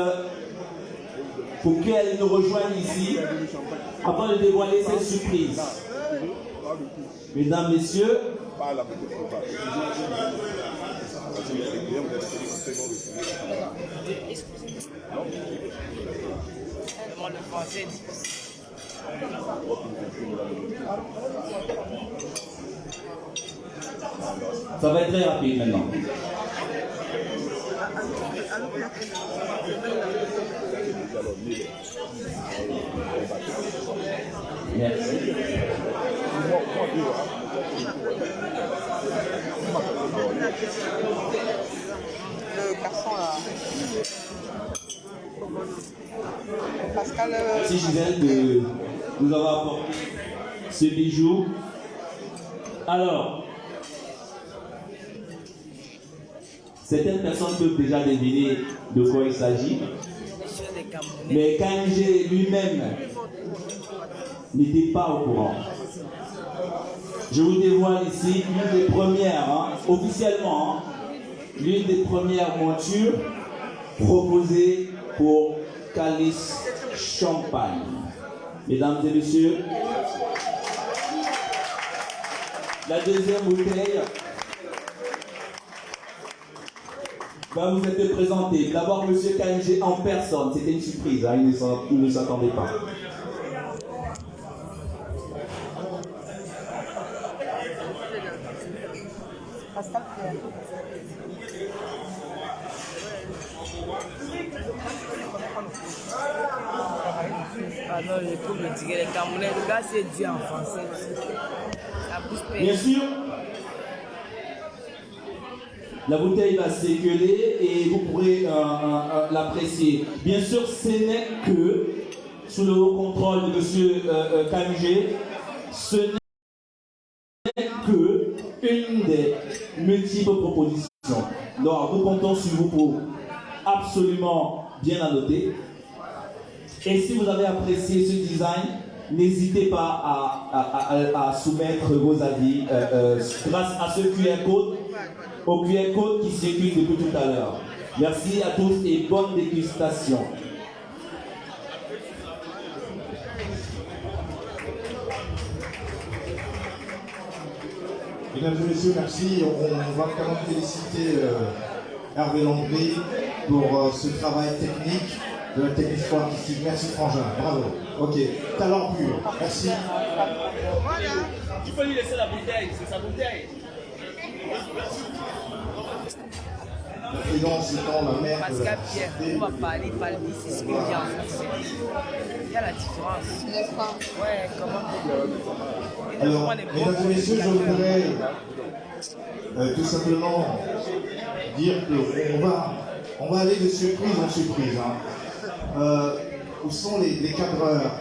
Speaker 10: pour qu'elle nous rejoigne ici, afin de dévoiler cette surprise. Mesdames, messieurs,
Speaker 1: Le français est difficile.
Speaker 10: ça va être très rapide maintenant. Merci.
Speaker 7: Le garçon là. Pascal.
Speaker 10: Merci Gisèle de nous avoir apporté ce bijou. Alors, certaines personnes peuvent déjà deviner de quoi il s'agit, mais KMG lui-même n'était pas au courant. Je vous dévoile ici l'une des premières, officiellement, l'une des premières montures proposées pour Calice Champagne. Mesdames et messieurs, la deuxième bouteille va vous être présenté. D'abord, M. KMG en personne. C'était une surprise, hein, il ne s'attendait pas.
Speaker 1: Ah non, je trouve le ticket, les Camerounais, le gars c'est dit en français. Ça bouge pas.
Speaker 10: Bien sûr, la bouteille va s'éculer et vous pourrez l'apprécier. Bien sûr, ce n'est que, sous le haut contrôle de M. KMG, ce n'est que une des multiples propositions. Donc, nous comptons sur vous pour absolument bien la noter. Et si vous avez apprécié ce design, n'hésitez pas à soumettre vos avis grâce à ce QR code, au QR code qui circule depuis tout à l'heure. Merci à tous et bonne dégustation.
Speaker 8: Mesdames et messieurs, merci. On va quand même féliciter Hervé Landry pour ce travail technique de la technique artistique. Merci Frangin, bravo. Ok, talent pur, merci.
Speaker 2: Tu peux lui laisser la bouteille, c'est sa bouteille.
Speaker 8: Et dans ce temps, la mère
Speaker 1: Pascal Pierre, on va parler palmis, c'est ce qu'il y a en français. Il y a la différence. N'est-ce pas? Ouais, comment?
Speaker 8: Alors, mesdames et messieurs, je voudrais tout simplement dire qu'on va aller de surprise en surprise. Hein. Où sont les cadreurs?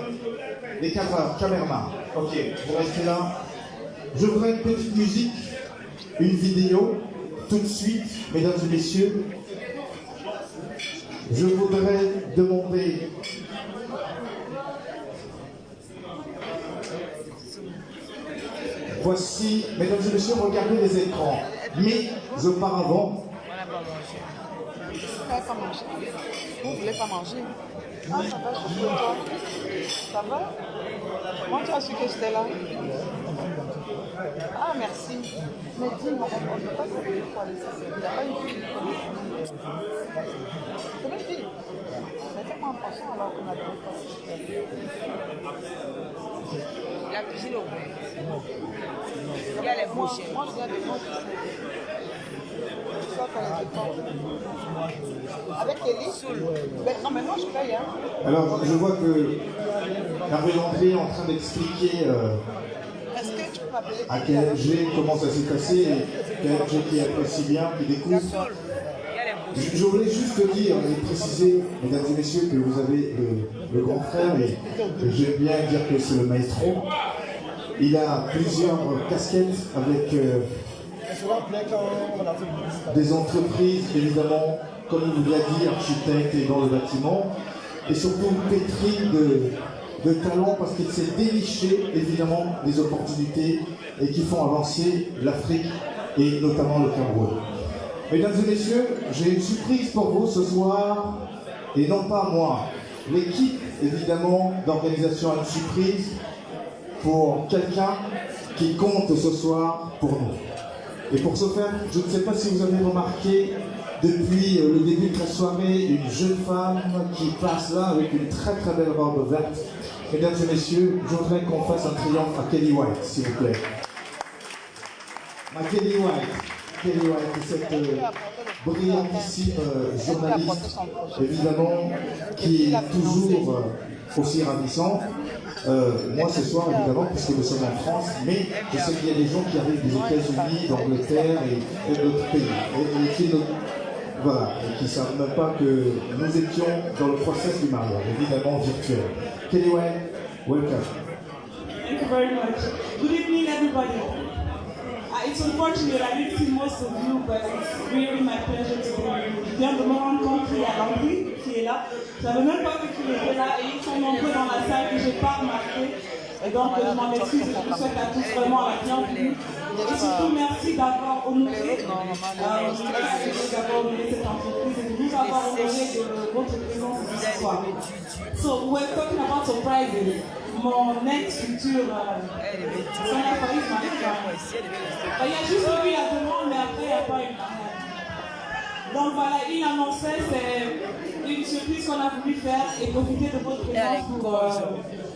Speaker 8: Les cadreurs, caméraman. Ok, vous restez là. Je voudrais une petite musique, une vidéo, tout de suite, mesdames et messieurs. Je voudrais demander voici, mesdames et messieurs, regardez les écrans. Mais auparavant,
Speaker 11: Pas manger. Vous voulez pas manger? Ah, ça va, je peux toi. Ça va? Moi, tu as su que j'étais là? Ah, merci. Mais dis-moi, on ne peut pas s'appeler pour aller s'asseoir. Il n'y a pas une fille. C'est une fille. Mais fais-moi un poisson alors qu'on a deux fois.
Speaker 1: La cuisine ouverte. Il y a les bouchées.
Speaker 11: Moi, je viens de moi. Tu vas faire les efforts. Avec Kelly? Non, mais moi, je paye. Hein.
Speaker 8: alors je vois que Hervé Landry est en train d'expliquer
Speaker 11: Est-ce que tu peux m'appeler
Speaker 8: à KMG comment ça s'est passé, KMG qui apprécie bien, qui découvre. Je voulais juste dire et préciser, mesdames et messieurs, que vous avez le grand frère, et j'aime bien dire que c'est le maestro. Il a plusieurs casquettes avec des entreprises, évidemment, comme il vous l'a dit, architecte et dans le bâtiment, et surtout pétri de talent parce qu'il s'est déniché, évidemment, des opportunités et qui font avancer l'Afrique et notamment le Cameroun. Mesdames et messieurs, j'ai une surprise pour vous ce soir, et non pas moi. L'équipe, évidemment, d'organisation a une surprise pour quelqu'un qui compte ce soir pour nous. Et pour ce faire, je ne sais pas si vous avez remarqué, depuis le début de la soirée, une jeune femme qui passe là avec une très très belle robe verte. Mesdames et messieurs, je voudrais qu'on fasse un triomphe à Kelly White, s'il vous plaît. À Kelly White, cette brillantissime journaliste, évidemment, qui est toujours aussi ravissante. Moi ce soir, évidemment, puisque nous sommes en France, mais je sais qu'il y a des gens qui arrivent des États-Unis, d'Angleterre et d'autres pays. Et qui ne savent même pas que nous étions dans le process du mariage, évidemment virtuel. Kelly White, welcome.
Speaker 12: Thank you very much. Good evening, everybody. It's unfortunate I didn't see most of you, but it's really my pleasure to be here. Je viens de me rendre compte qu'il y a Landry qui est là. Je ne savais même pas qu'il était là et ils sont nombreux dans la salle que je n'ai pas remarqué. Et donc, je m'en excuse et je vous souhaite à tous vraiment la bienvenue. Et surtout, merci d'avoir honoré cette entreprise et de nous avoir honoré de votre présence ce soir. So, we're talking about surprises. Mon ex-futur, son appareil mariage. Il y a juste lui à demander, mais après, il n'y a pas une mariage. Donc voilà, il annonçait, c'est une surprise qu'on a voulu faire et profiter de votre présence pour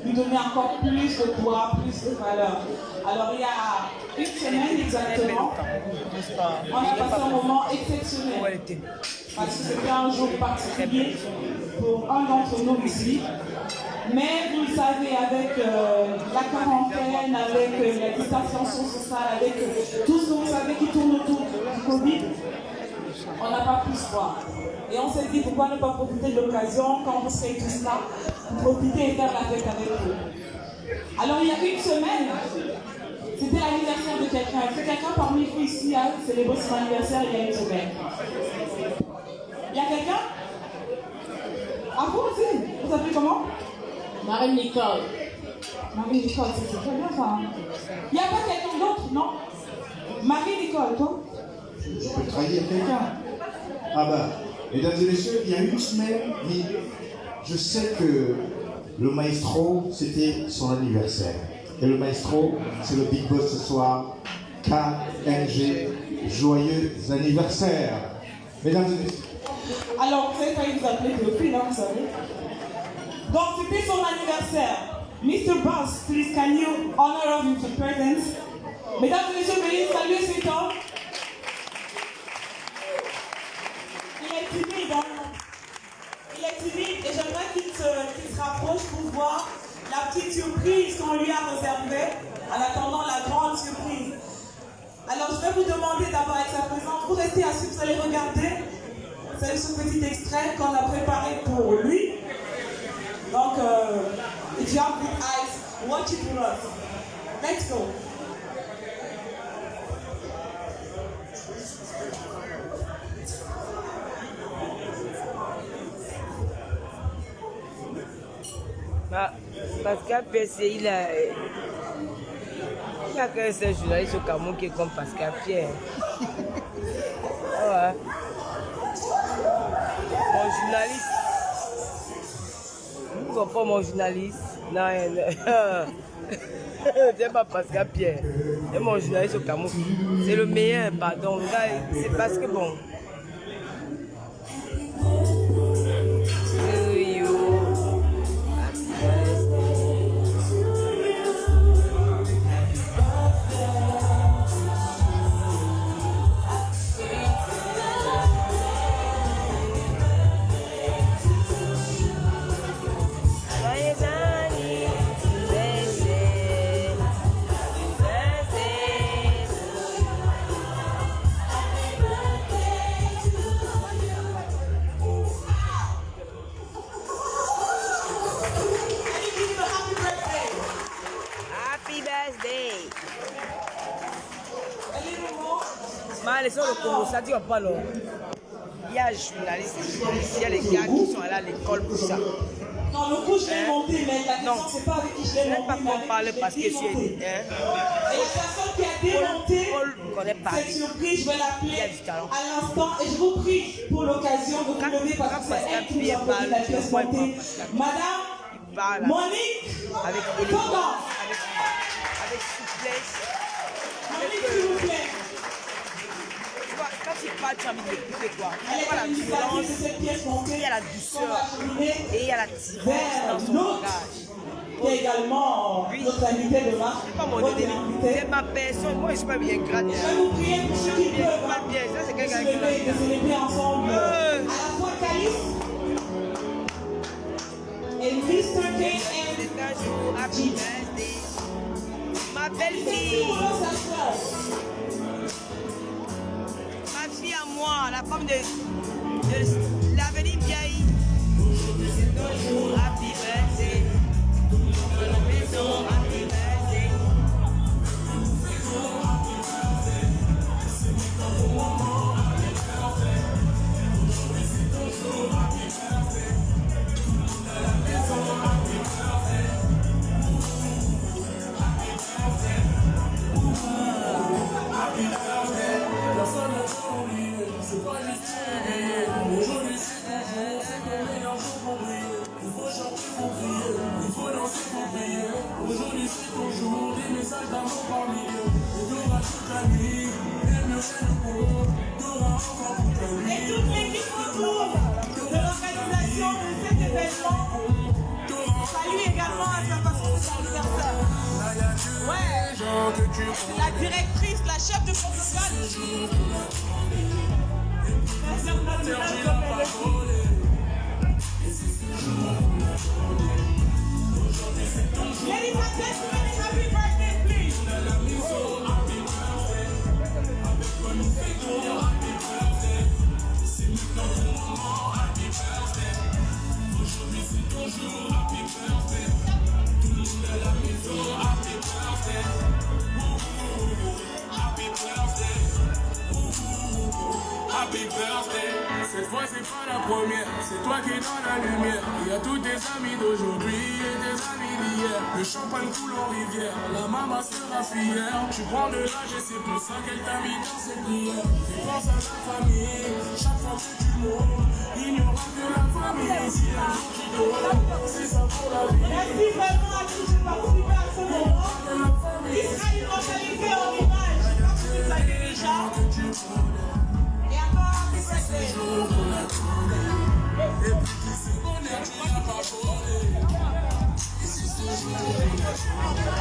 Speaker 12: lui donner encore plus de poids, plus de valeur. Alors il y a une semaine exactement, on a passé un moment exceptionnel. Parce que c'était un jour particulier pour un d'entre nous ici. Mais vous le savez, avec la quarantaine, avec la distanciation sociale, avec tout ce que vous savez qui tourne autour du Covid, on n'a pas pu se voir. Et on s'est dit, pourquoi ne pas profiter de l'occasion quand vous serez tous là, pour profiter et faire la fête avec vous. Alors il y a une semaine, c'était l'anniversaire de quelqu'un. Est-ce que quelqu'un parmi vous ici a célébré son anniversaire il y a une semaine? Il y a quelqu'un? Ah vous aussi? Vous appelez comment? Marie-Nicole. Marie-Nicole, c'est très bien ça. Hein? Il n'y a pas quelqu'un d'autre, non? Marie-Nicole, toi?
Speaker 8: Je peux trahir quelqu'un. Ah bah, mesdames et messieurs, il y a une semaine, je sais que le maestro, c'était son anniversaire. Et le maestro, c'est le big boss ce soir. KNG, joyeux anniversaire. Mesdames et messieurs.
Speaker 12: Alors, vous savez pas, il vous appelez Théophile, hein, vous savez. Donc, c'était son anniversaire. Mr. Boss, please, can you honor him with your presence? Mesdames et messieurs, veuillez saluer cet homme. Il est timide, hein? Il est timide et j'aimerais qu'il se rapproche pour voir la petite surprise qu'on lui a réservée en attendant la grande surprise. Alors, je vais vous demander d'abord avec sa présence, vous restez assis, vous allez regarder. C'est ce petit extrait qu'on a préparé pour lui. Donc, if you have good eyes, watch it for us. Let's go.
Speaker 1: Pascal PC, il y a qu'un seul journaliste au Cameroun qui est comme Pascal Pierre. Ouais. Mon journaliste. Vous ne voyez pas mon journaliste? Non, c'est pas Pascal Pierre. C'est mon journaliste au Cameroun. C'est le meilleur, pardon. C'est parce que bon. Ça dit pas là. Il y a des journalistes, il y a les gars qui sont allés à l'école pour ça.
Speaker 12: Non, le coup, je l'ai monté, mais la question, c'est pas avec qui je l'ai monté.
Speaker 1: Je ne sais pas qu'on parle parce que tu es.
Speaker 12: Et la personne qui a démonté cette surprise, je vais l'appeler à l'instant. Et je vous prie pour l'occasion de vous lever parce que c'est elle qui nous a posé la pièce montée. Madame Monique,
Speaker 1: avec souplesse.
Speaker 12: Monique, s'il vous plaît.
Speaker 1: Quand tu parles, tu as envie de l'écouter quoi. Il y a la violence, il y a la douceur et il y a la tirance dans son langage.
Speaker 12: Qui est également notre invité de marque.
Speaker 1: C'est ma personne, moi je suis pas bien grande.
Speaker 12: Je vais vous prier pour ceux qui peuvent
Speaker 1: ça c'est quelqu'un qui
Speaker 12: de célébrer ensemble à la fois Calice et Mr. K.
Speaker 1: C'est un jour happy birthday. Ma belle-fille. À moi, la femme de l'avenir vieille. Happy birthday. Happy birthday.
Speaker 9: Aujourd'hui c'est ton jour, des messages d'amour par milliers. Et t'auras toute la nuit, elle me fait le boulot. T'auras
Speaker 12: Et toute l'équipe autour de l'organisation de cet événement. Salut également à sa parce que c'est son anniversaire. Ouais, la directrice, la chef de protocole. Ladies and gentlemen, happy birthday, please.
Speaker 13: Aujourd'hui c'est ton jour, happy birthday. Tout le monde à la maison, happy birthday. Happy birthday. Happy birthday. Cette fois c'est pas la première, c'est toi qui es dans la lumière. Il y a tous tes amis d'aujourd'hui et tes amis d'hier. Le champagne coule en rivière, la maman sera fière. Tu prends de l'âge et c'est pour ça qu'elle t'a mis dans ses prières. Tu penses à ta famille, chaque fois que tu montes. Il n'y aura que la famille si un jour tu dors. C'est ça pour la vie.
Speaker 12: Merci vraiment à tous de participer à ce moment. Qui sera une mentalité en image. Je pense que vous savez déjà. Et encore, c'est ce jour qu'on attendait.
Speaker 13: Et puis qui sait qu'on est, tu n'as pas volé. Et c'est ce jour qu'on attendait.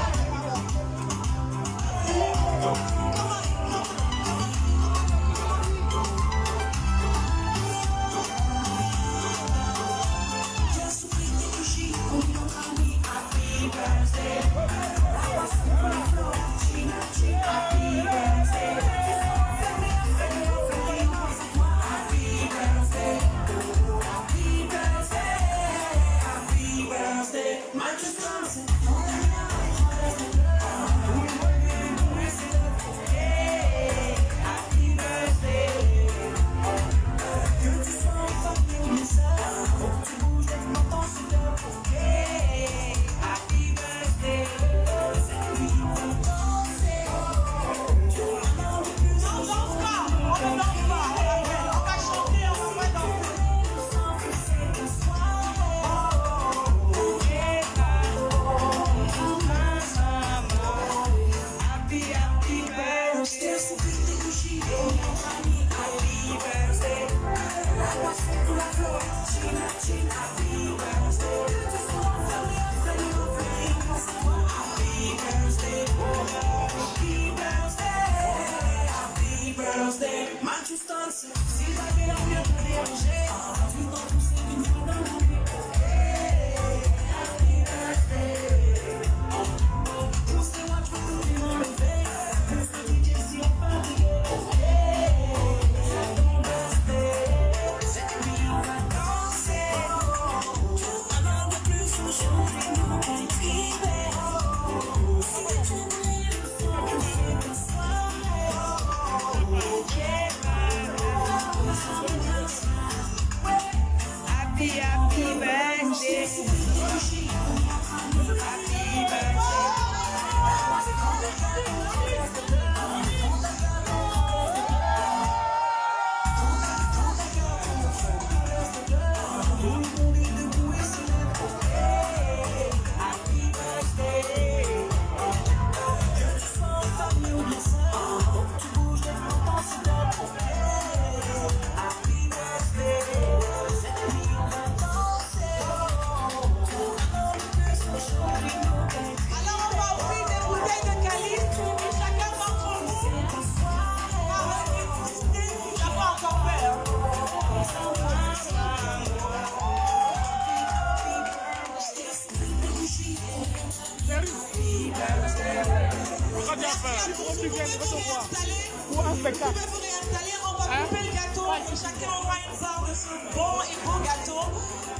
Speaker 12: Pour un spectacle. Vous pouvez vous réinstaller, on va couper le gâteau. Chacun aura une part de ce bon et beau gâteau.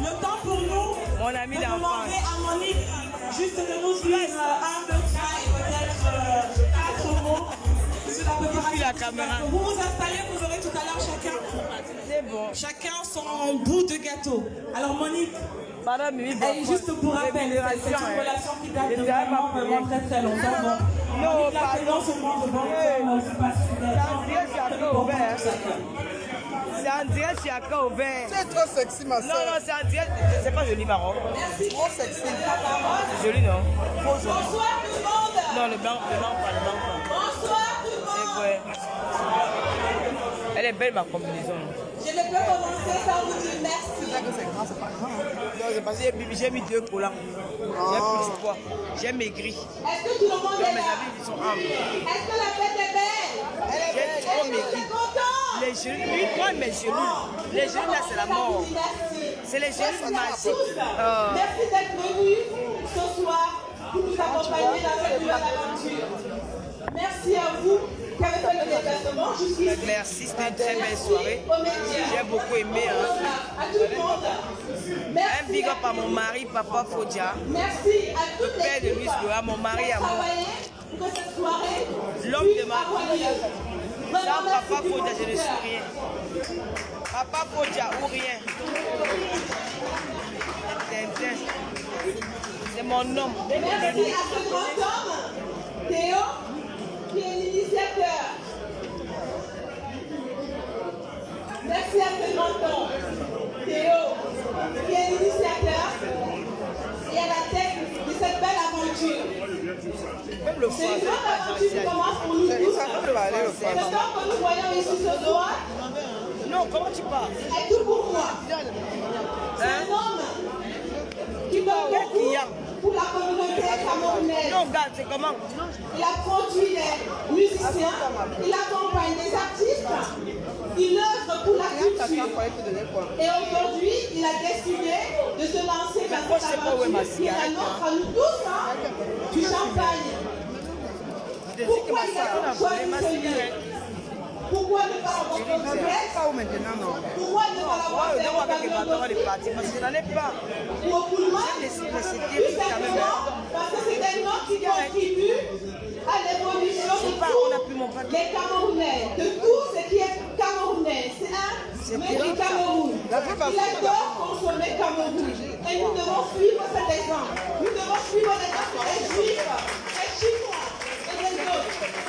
Speaker 12: Le temps pour nous de demander à Monique juste de nous dire un, deux, trois et peut-être 4 mots sur la préparation. La caméra. Vous vous installez, vous aurez tout à l'heure chacun. C'est bon. Chacun son bout de gâteau. Alors Monique. Et juste pour rappel, c'est une relation qui date de vraiment très très longtemps. Donc, la présence au monde de bon c'est pas
Speaker 1: c'est en direct, c'est à corps ouvert.
Speaker 11: Tu es trop sexy, ma soeur.
Speaker 1: Non, c'est en direct. C'est pas joli, marron.
Speaker 11: Merci. Trop sexy.
Speaker 1: C'est joli, non?
Speaker 12: Bonsoir tout le monde.
Speaker 1: Non, le blanc pas.
Speaker 12: Bonsoir tout le monde.
Speaker 1: C'est vrai. Elle Elle est belle ma combinaison.
Speaker 9: Je ne peux commencer sans vous dire merci.
Speaker 11: C'est vrai que c'est grand, c'est pas grand.
Speaker 1: Non, c'est parce que j'ai mis 2 collants. J'ai plus du poids. J'ai maigri.
Speaker 9: Est-ce que tout le monde est
Speaker 1: Mes
Speaker 9: là?
Speaker 1: amis, ils sont humbles.
Speaker 9: Est-ce que la fête est belle?
Speaker 1: J'ai trop maigri. Les genoux, lui, moi, mes genoux. Les genoux, là, c'est la mort. C'est les genoux magiques.
Speaker 9: Merci d'être venus ce soir pour nous accompagner dans cette nouvelle aventure. Merci à vous qui avez fait le déplacement jusqu'ici.
Speaker 1: Merci, c'était une très belle soirée. J'ai beaucoup aimé.
Speaker 9: À tout le monde.
Speaker 1: Un big up à mon mari, Papa Fodia.
Speaker 9: Merci à
Speaker 1: Le
Speaker 9: toutes
Speaker 1: père
Speaker 9: les
Speaker 1: de Luis Dora, mon mari à moi.
Speaker 9: pour que cette soirée
Speaker 1: L'homme de ma vie.
Speaker 9: vie.
Speaker 1: Sans Papa Fodia, je ne suis rien. Papa Fodia ou rien. Tintin. C'est mon homme.
Speaker 9: Merci à ce grand homme, Théo, qui est l'initiateur. Merci à ce grand homme, Théo, qui est l'initiateur et à la tête de cette belle aventure.
Speaker 1: Même le
Speaker 9: C'est une grande aventure qui commence pour nous tous. Le temps que nous voyons ici ce soir
Speaker 1: Non, comment tu parles?
Speaker 9: est tout pour moi. C'est un homme qui donne beaucoup pour la communauté camerounaise.
Speaker 1: Non, regarde, c'est comment?
Speaker 9: Il a produit des musiciens, il accompagne des artistes, il œuvre pour la culture. Et aujourd'hui, il a décidé de se lancer dans cette aventure qui est la nôtre à nous tous, du champagne. Pourquoi il a choisi ce lieu? Pourquoi ne pas avoir de presse? Pourquoi ne pas avoir fait
Speaker 1: parce que je n'en ai pas.
Speaker 9: pour le monde?
Speaker 1: J'ai décidé
Speaker 9: Tout simplement parce que c'est un homme qui contribue à l'évolution de tous les Camerounais, de tout ce qui est camerounais. C'est un mec du Cameroun. Il adore consommer Cameroun. Et nous devons suivre cet exemple. Nous devons suivre l'exemple des Juifs, des Chinois et des autres.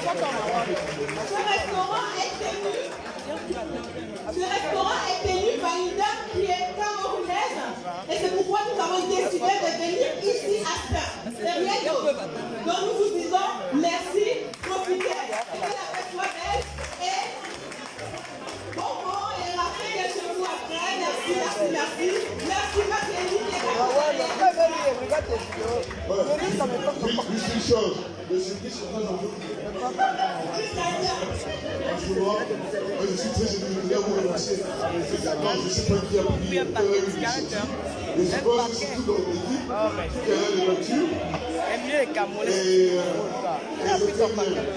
Speaker 9: Ce restaurant est tenu par une dame qui est camerounaise et c'est pourquoi nous avons décidé de venir ici à Saint. C'est rien d'autre. Donc nous vous disons merci, profitez, que la fête soit belle et bon et la fête est chez vous après. Merci, merci, merci. Merci Matéline et
Speaker 6: Juste une chose, le surprise sur moi, je suis très ému de vous remercier. Je ne sais pas qui a pris le je pense surtout dans l'équipe qui a les voitures.
Speaker 1: mieux les Camerounais.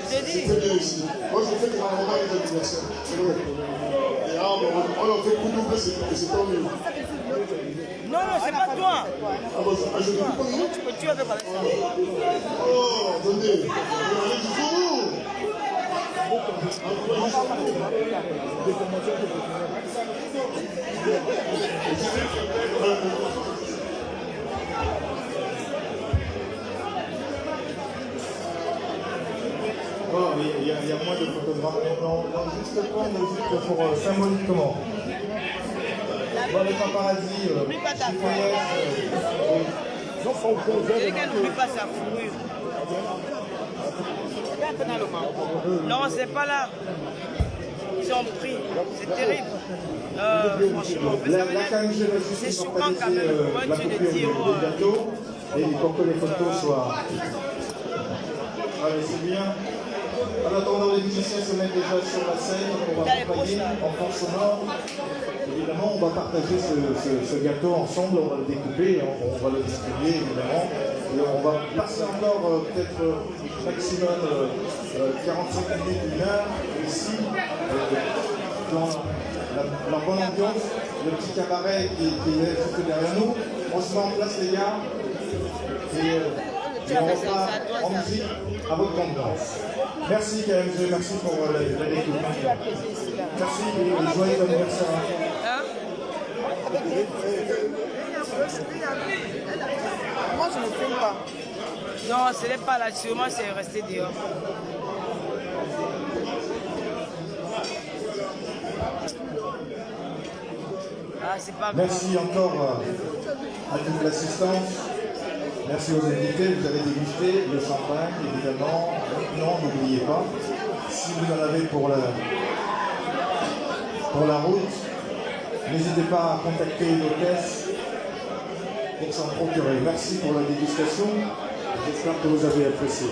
Speaker 6: C'était bien ici. Moi, je fais que ma maman est anniversaire. C'est vrai. Et on en fait coup double, c'est tant mieux.
Speaker 1: Non, non, c'est pas toi.
Speaker 6: Ah bon, je ne peux pas.
Speaker 1: Tu peux tuer avec ça.
Speaker 6: Oh, attendez. Allez jusqu'au bout.
Speaker 8: Oh, oui, il y a moins de photographes maintenant. Donc, juste prendre juste pour symboliquement. Bon, les paparazzi,
Speaker 1: n'oublie pas ta n'oublie pas sa fourrure. Non, c'est pas là. Ils ont pris. C'est terrible. Franchement, c'est choquant quand même. Moi, tu le dis.
Speaker 8: Et pour que les photos soient. Allez, c'est bien. En attendant, les musiciens se mettent déjà sur la scène. On va accompagner en fond sonore. Évidemment, on va partager ce gâteau ensemble. On va le découper, on va le distribuer évidemment. Et on va passer encore peut-être maximum 45 minutes, une heure ici, dans la bonne ambiance, le petit cabaret qui est juste derrière nous. On se met en place, les gars, et on repart en musique à votre contenance. Merci KMG, merci pour la découverte. Merci et joyeux anniversaire.
Speaker 11: Moi, je ne fume pas.
Speaker 1: Non, ce n'est pas là. Sûrement, c'est resté dehors. Ah, c'est pas grave.
Speaker 8: Merci encore à toute l'assistance. Merci aux invités. Vous avez dégusté le champagne, évidemment. Non, n'oubliez pas. Si si vous en avez pour la route. N'hésitez pas à contacter l'hôtesse pour s'en procurer. Merci pour la dégustation. J'espère que vous avez apprécié.